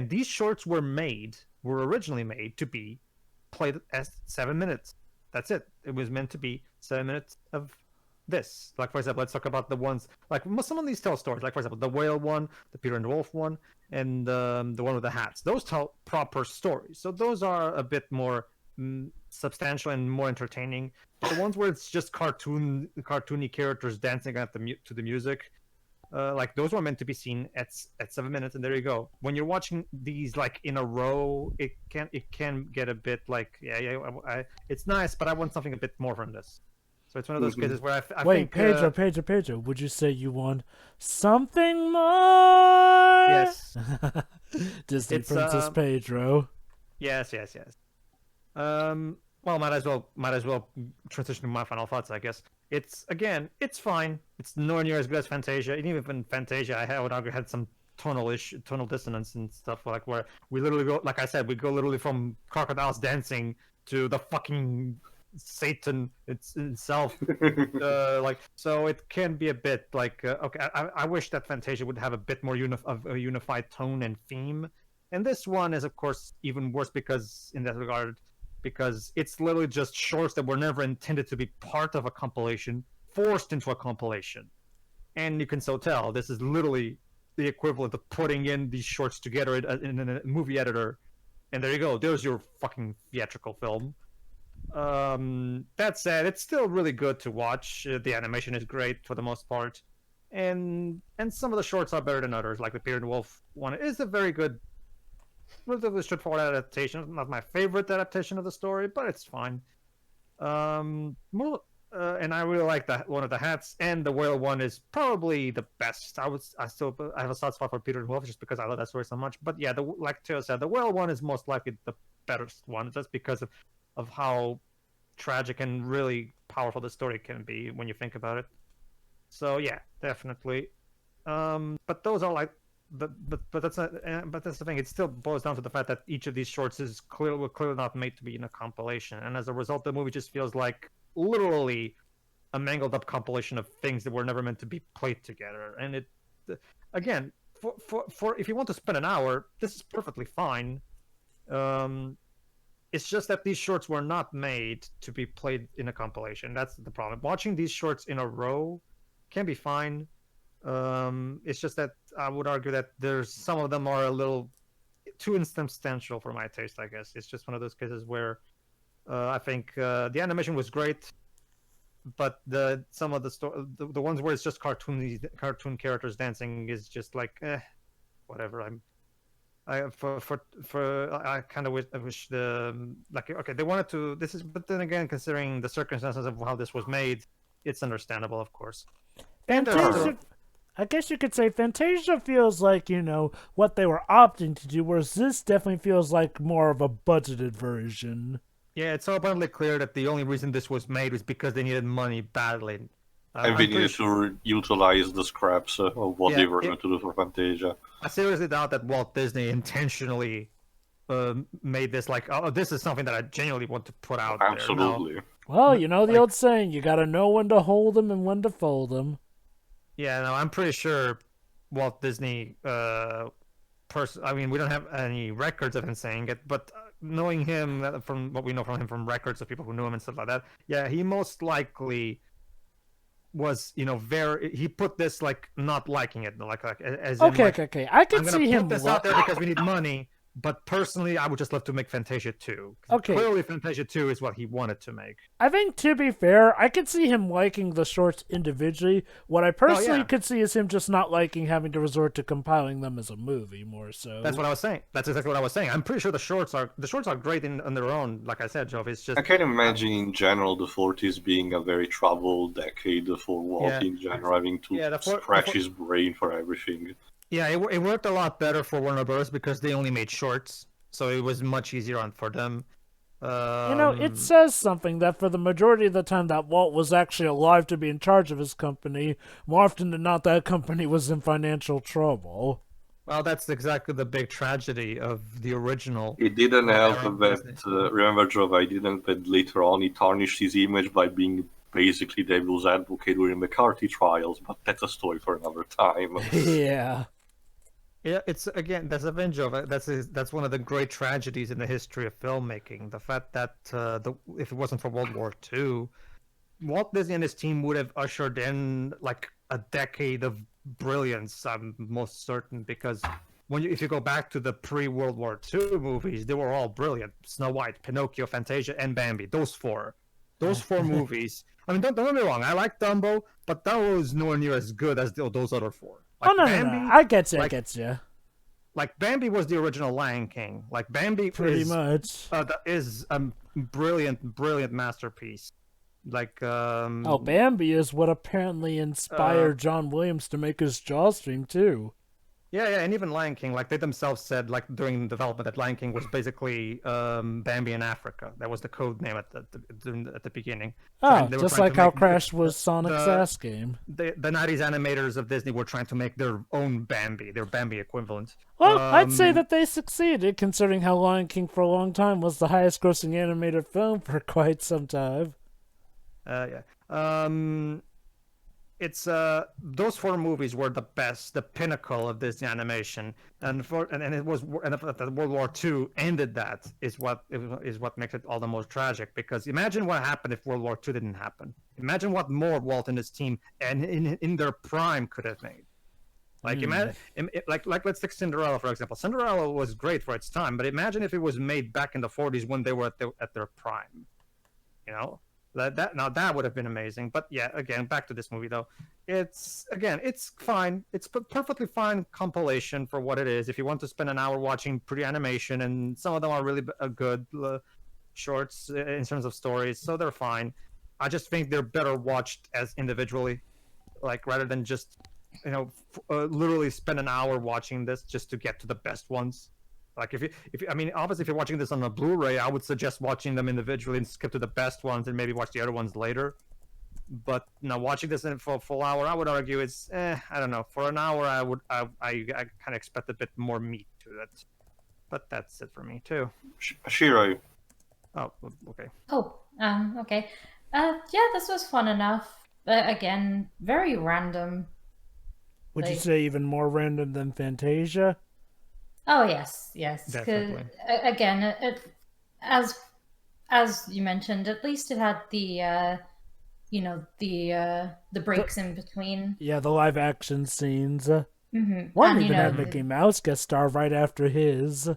Speaker 3: these shorts were originally made to be played as 7 minutes. That's it. It was meant to be 7 minutes of this. Like, for example, let's talk about the ones, like some of these tell stories, like, for example, the whale one, the Peter and the Wolf one, and the one with the hats. Those tell proper stories. So those are a bit more substantial and more entertaining. But the ones where it's just cartoony characters dancing to the music, like those were meant to be seen at 7 minutes, and there you go. When you're watching these like in a row, it can get a bit like it's nice, but I want something a bit more from this. So it's one of those cases where I
Speaker 2: Wait,
Speaker 3: think...
Speaker 2: Pedro, would you say you want something more?
Speaker 3: Yes.
Speaker 2: Disney Princess Pedro.
Speaker 3: Yes. Well, might as well transition to my final thoughts, I guess. It's fine. It's nowhere near as good as Fantasia. And even in Fantasia, I would argue had some tonal dissonance and stuff, like where we literally go, like I said, we go literally from crocodiles dancing to the fucking Satan itself. So it can be a bit like okay. I wish that Fantasia would have a bit more of a unified tone and theme, and this one is of course even worse because in that regard, because it's literally just shorts that were never intended to be part of a compilation, forced into a compilation, and you can so tell this is literally the equivalent of putting in these shorts together in a movie editor, and there you go. There's your fucking theatrical film. That said, it's still really good to watch. The animation is great for the most part, and some of the shorts are better than others. Like the Peter and Wolf one is a very good, relatively straightforward adaptation. Not my favorite adaptation of the story, but it's fine. And I really like that one of the hats, and the whale one is probably the best. I have a soft spot for Peter and Wolf just because I love that story so much. But yeah, like Theo said, the whale one is most likely the better one, just because of how tragic and really powerful the story can be when you think about it. So yeah, definitely. But those are like, but that's not. But that's the thing. It still boils down to the fact that each of these shorts is clearly not made to be in a compilation, and as a result, the movie just feels like literally a mangled up compilation of things that were never meant to be played together. And it, again, for if you want to spend an hour, this is perfectly fine. It's just that these shorts were not made to be played in a compilation. That's the problem. Watching these shorts in a row can be fine. It's just that I would argue that there's some of them are a little too insubstantial for my taste, I guess. It's just one of those cases where I think the animation was great, but some of the ones where it's just cartoon characters dancing is just like whatever. I kind of wish the okay, they wanted to but then again, considering the circumstances of how this was made, it's understandable, of course.
Speaker 2: Fantasia, I guess you could say Fantasia feels like, what they were opting to do, whereas this definitely feels like more of a budgeted version.
Speaker 3: Yeah, it's so abundantly clear that the only reason this was made was because they needed money badly.
Speaker 1: And we needed to utilize the scraps of what they were going to do for Fantasia.
Speaker 3: I seriously doubt that Walt Disney intentionally made this like, oh, this is something that I genuinely want to put out there.
Speaker 1: Absolutely.
Speaker 3: No.
Speaker 2: Well, the old saying, you gotta know when to hold them and when to fold them.
Speaker 3: Yeah, no, I'm pretty sure Walt Disney, I mean, we don't have any records of him saying it, but knowing him from what we know from him from records of people who knew him and stuff like that, yeah, he most likely was, very. He put this like not liking it, like as in
Speaker 2: Okay,
Speaker 3: like,
Speaker 2: okay. I
Speaker 3: I'm
Speaker 2: could
Speaker 3: gonna
Speaker 2: see
Speaker 3: put
Speaker 2: him.
Speaker 3: this out there because we need money. But personally, I would just love to make Fantasia 2.
Speaker 2: Okay.
Speaker 3: Clearly, Fantasia 2 is what he wanted to make.
Speaker 2: I think, to be fair, I could see him liking the shorts individually. What I personally could see is him just not liking having to resort to compiling them as a movie, more so.
Speaker 3: That's what I was saying. That's exactly what I was saying. I'm pretty sure the shorts are great on their own. Like I said, Joe, it's just
Speaker 1: I can imagine in general the 40s being a very troubled decade for Walt
Speaker 3: Yeah.
Speaker 1: in general, having to
Speaker 3: Yeah,
Speaker 1: scratch his brain for everything.
Speaker 3: Yeah, it worked a lot better for Warner Bros. Because they only made shorts, so it was much easier for them.
Speaker 2: It says something that for the majority of the time that Walt was actually alive to be in charge of his company, more often than not, that company was in financial trouble.
Speaker 3: Well, that's exactly the big tragedy of the original.
Speaker 1: It didn't help
Speaker 3: Aaron
Speaker 1: that, remember, Joe, I didn't, but later on he tarnished his image by being basically devil's advocate during McCarthy trials, but that's a story for another time.
Speaker 2: Yeah.
Speaker 3: Yeah, it's again that's a Joe. That's one of the great tragedies in the history of filmmaking. The fact that if it wasn't for World War II, Walt Disney and his team would have ushered in like a decade of brilliance. I'm most certain, because if you go back to the pre-World War II movies, they were all brilliant. Snow White, Pinocchio, Fantasia, and Bambi. Those four movies. I mean, don't get me wrong. I like Dumbo, but that was nowhere near as good as those other four. Like
Speaker 2: no. I get you.
Speaker 3: like-
Speaker 2: I get you.
Speaker 3: Like Bambi was the original Lion King. Like Bambi
Speaker 2: Pretty
Speaker 3: is,
Speaker 2: much.
Speaker 3: that is a brilliant masterpiece. Like
Speaker 2: Bambi is what apparently inspired John Williams to make his Jaws stream too.
Speaker 3: Yeah, and even Lion King, like they themselves said, like during development, that Lion King was basically Bambi in Africa. That was the code name at the beginning.
Speaker 2: Oh,
Speaker 3: They were
Speaker 2: just
Speaker 3: trying
Speaker 2: like
Speaker 3: to
Speaker 2: how
Speaker 3: make
Speaker 2: Crash was Sonic's
Speaker 3: the-
Speaker 2: ass game.
Speaker 3: The 90s animators of Disney were trying to make their own Bambi, their Bambi equivalent.
Speaker 2: Well, I'd say that they succeeded, considering how Lion King for a long time was the highest-grossing animated film for quite some time.
Speaker 3: It's those four movies were the best, the pinnacle of Disney animation, and it was, and the World War II ended that is what makes it all the more tragic. Because imagine what happened if World War II didn't happen. Imagine what more Walt and his team and in their prime could have made. Like imagine, like let's take Cinderella for example. Cinderella was great for its time, but imagine if it was made back in the 40s when they were at their prime. You know. That would have been amazing. But yeah, again, back to this movie though. It's fine. It's perfectly fine compilation for what it is. If you want to spend an hour watching pretty animation, and some of them are really good shorts in terms of stories, so they're fine. I just think they're better watched as individually, like rather than just literally spend an hour watching this just to get to the best ones. Like if I mean, obviously, if you're watching this on a Blu-ray, I would suggest watching them individually and skip to the best ones and maybe watch the other ones later. But now watching this for a full hour, I would argue it's I don't know. For an hour, I kind of expect a bit more meat to it. But that's it for me too.
Speaker 1: Shiro.
Speaker 3: Oh, okay.
Speaker 4: Okay. Yeah, this was fun enough. But again, very random.
Speaker 2: Would you say even more random than Fantasia?
Speaker 4: Oh yes. Because
Speaker 3: Definitely.
Speaker 4: again, it as you mentioned, at least it had the the breaks in between.
Speaker 2: Yeah, the live action scenes.
Speaker 4: Mm-hmm.
Speaker 2: One
Speaker 4: And,
Speaker 2: even had Mickey Mouse guest star right after his.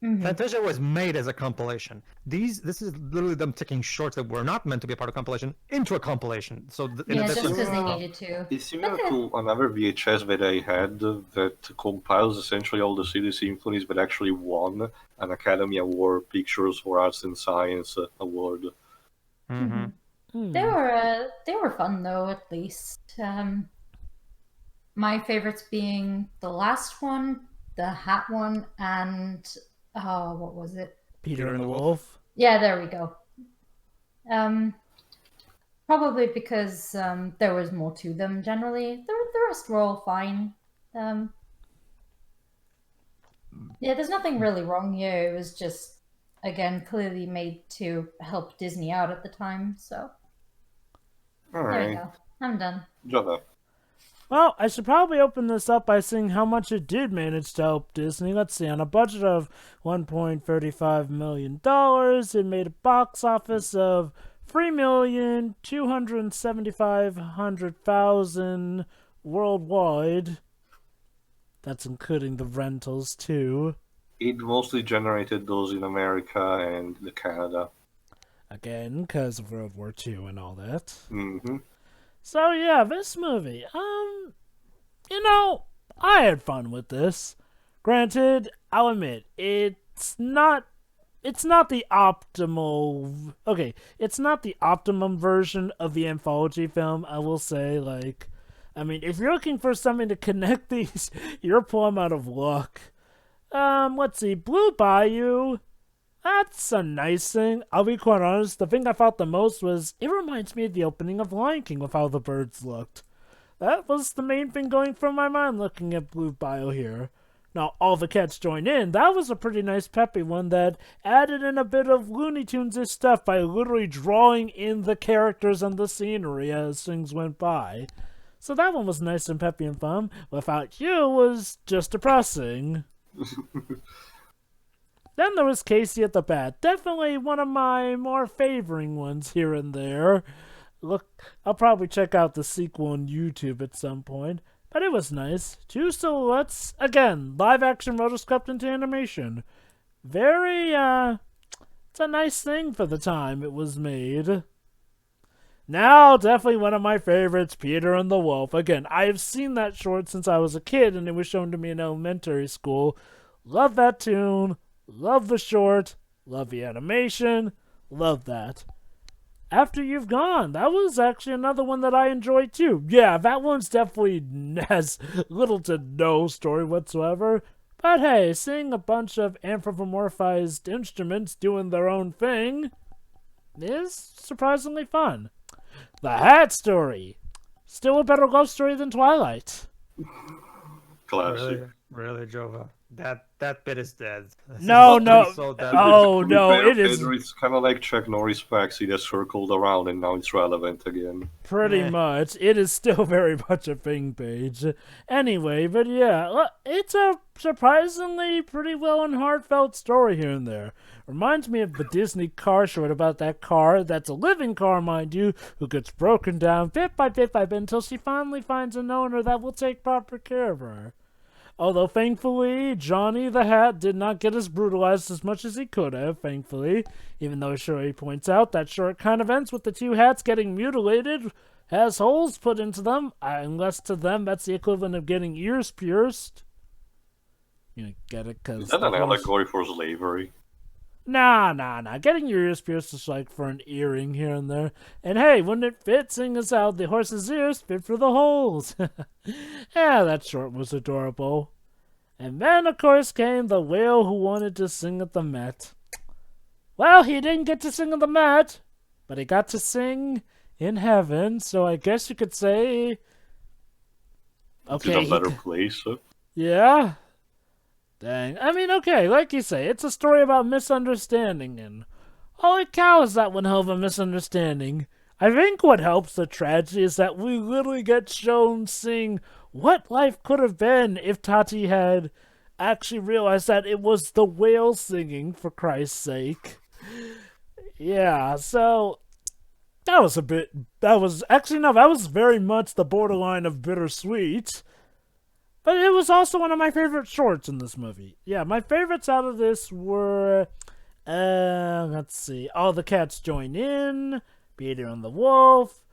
Speaker 4: Mm-hmm.
Speaker 3: Fantasia was made as a compilation. This is literally them taking shorts that were not meant to be a part of compilation into a compilation. So
Speaker 4: Yeah, just because they needed to.
Speaker 1: It's similar to another VHS that I had that compiles essentially all the city symphonies, but actually won an Academy Award Pictures for Arts and Science Award.
Speaker 3: Mm-hmm.
Speaker 4: They were fun though, at least. My favorites being the last one, the hat one, and what was it?
Speaker 2: Peter and the Wolf.
Speaker 4: Yeah, there we go. Probably because there was more to them generally. The rest were all fine. Yeah, there's nothing really wrong here. It was just, again, clearly made to help Disney out at the time. So
Speaker 1: All
Speaker 4: there you
Speaker 1: right.
Speaker 4: go. I'm done.
Speaker 1: Jota.
Speaker 2: Well, I should probably open this up by seeing how much it did manage to help Disney. Let's see, on a budget of $1.35 million, it made a box office of 3,275,000 worldwide. That's including the rentals too.
Speaker 1: It mostly generated those in America and Canada.
Speaker 2: Again, because of World War II and all that.
Speaker 1: Mm-hmm.
Speaker 2: So yeah, this movie, I had fun with this. Granted, I'll admit, it's not the optimal, it's not the optimum version of the anthology film, I will say. Like, I mean, if you're looking for something to connect these, you're plumb out of luck. Let's see, Blue Bayou, that's a nice thing. I'll be quite honest, the thing I felt the most was, it reminds me of the opening of Lion King with how the birds looked. That was the main thing going through my mind looking at Blue Bayou here. Now, All the Cats Join In, that was a pretty nice peppy one that added in a bit of Looney Tunes-ish stuff by literally drawing in the characters and the scenery as things went by. So that one was nice and peppy and fun. Without You was just depressing. Then there was Casey at the Bat. Definitely one of my more favoring ones here and there. Look, I'll probably check out the sequel on YouTube at some point. But it was nice. 2 silhouettes. Again, live action rotoscoped into animation. Very, it's a nice thing for the time it was made. Now, definitely one of my favorites, Peter and the Wolf. Again, I have seen that short since I was a kid and it was shown to me in elementary school. Love that tune. Love the short. Love the animation. Love that. After You've Gone, that was actually another one that I enjoyed too. Yeah, that one's definitely has little to no story whatsoever. But hey, seeing a bunch of anthropomorphized instruments doing their own thing is surprisingly fun. The Hat Story. Still a better love story than Twilight.
Speaker 1: Classic.
Speaker 3: Really, Jova. That bit is dead.
Speaker 2: No.
Speaker 3: So dead.
Speaker 2: Oh, no, it is.
Speaker 1: It's kind of like Chuck Norris Paxi that circled around and now it's relevant again.
Speaker 2: Pretty much. It is still very much a thing page. Anyway, but yeah, it's a surprisingly pretty well and heartfelt story here and there. Reminds me of the Disney car short about that car, that's a living car, mind you, who gets broken down bit by bit until she finally finds an owner that will take proper care of her. Although, thankfully, Johnny the Hat did not get as brutalized as much as he could have, thankfully. Even though Shuri points out that sure it kind of ends with the 2 hats getting mutilated, has holes put into them, unless to them that's the equivalent of getting ears pierced. You get it? Cause
Speaker 1: is that an allegory for slavery?
Speaker 2: Nah. Getting your ears pierced is like for an earring here and there. And hey, wouldn't it fit, seeing as how the horse's ears fit for the holes? Yeah, that short was adorable. And then, of course, came the whale who wanted to sing at the Met. Well, he didn't get to sing at the Met, but he got to sing in heaven, so I guess you could say...
Speaker 1: Okay, it's in a better place.
Speaker 2: Yeah. Dang. I mean, okay, like you say, it's a story about misunderstanding, and holy cow, is that one hell of a misunderstanding. I think what helps the tragedy is that we literally get shown seeing what life could have been if Tati had actually realized that it was the whale singing, for Christ's sake. Yeah, so that was very much the borderline of bittersweet. But it was also one of my favorite shorts in this movie. Yeah, my favorites out of this were, let's see, All the Cats Join In, Peter and the Wolf,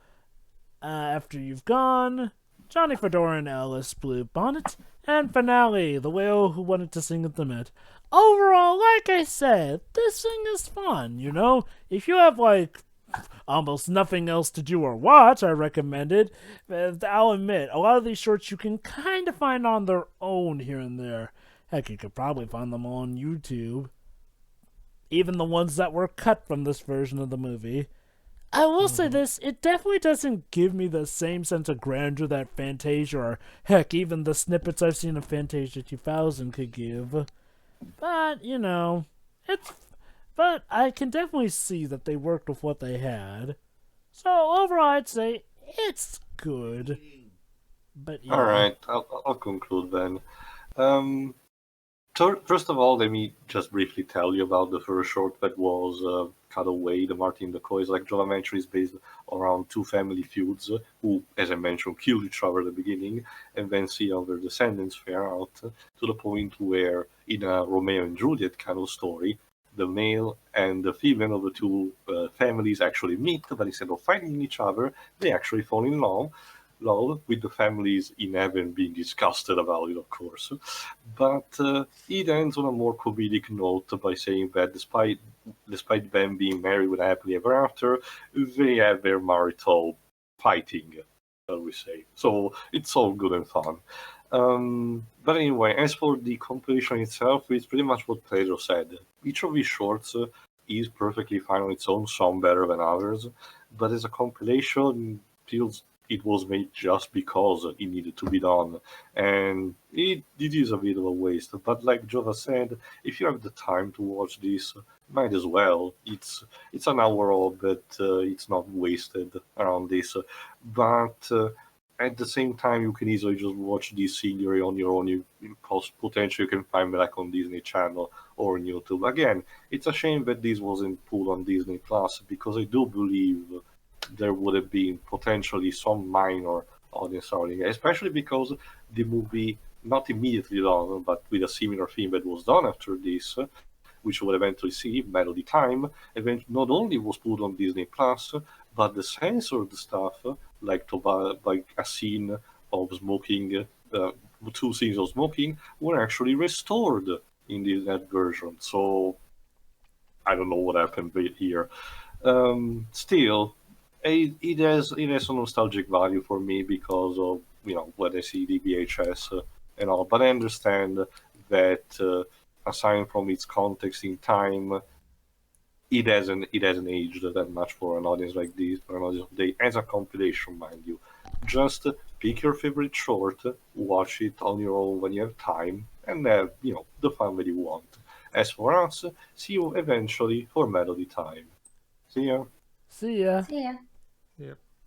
Speaker 2: After You've Gone, Johnny Fedora and Alice Blue Bonnet, and finale, The Whale Who Wanted to Sing at the Met. Overall, like I said, this thing is fun, you know? If you have, like, almost nothing else to do or watch, I recommend it. I'll admit, a lot of these shorts you can kind of find on their own here and there. Heck, you could probably find them on YouTube. Even the ones that were cut from this version of the movie. I will say this, it definitely doesn't give me the same sense of grandeur that Fantasia, or heck, even the snippets I've seen of Fantasia 2000 could give. But, you know, but I can definitely see that they worked with what they had. So overall, I'd say it's good. But yeah.
Speaker 1: All right, I'll conclude then. First of all, let me just briefly tell you about the first short that was cut away. The Martin McCoy's, like Jova Venture, is based around two family feuds who, as I mentioned, killed each other at the beginning and then see how their descendants fare out to the point where, in a Romeo and Juliet kind of story, the male and the female of the two families actually meet, but instead of fighting each other, they actually fall in love with the families in heaven being disgusted about it, of course. But it ends on a more comedic note by saying that despite them being married with happily ever after, they have their marital fighting, shall we say. So it's all good and fun. But anyway, as for the compilation itself, it's pretty much what Pedro said. Each of these shorts is perfectly fine on its own, some better than others, but as a compilation, feels it was made just because it needed to be done, and it is a bit of a waste. But like Jova said, if you have the time to watch this, might as well. It's an hour old, but it's not wasted around this. But at the same time, you can easily just watch this scenery on your own. Potentially you can find it like on Disney Channel or on YouTube. Again, it's a shame that this wasn't put on Disney Plus, because I do believe there would have been potentially some minor audience starting, especially because the movie, not immediately done, but with a similar theme that was done after this, which we'll eventually see, Melody Time, not only was put on Disney Plus, but the censored stuff, like a scene of smoking, two scenes of smoking, were actually restored in that version. So I don't know what happened here. Still, it has a nostalgic value for me because of when I see the VHS and all. But I understand that aside from its context in time, it hasn't aged that much for an audience like this, for an audience of today, as a compilation, mind you. Just pick your favorite short, watch it on your own when you have time, and have the fun that you want. As for us, see you eventually for Melody Time. See ya.
Speaker 2: See ya.
Speaker 4: See ya.
Speaker 3: Yep.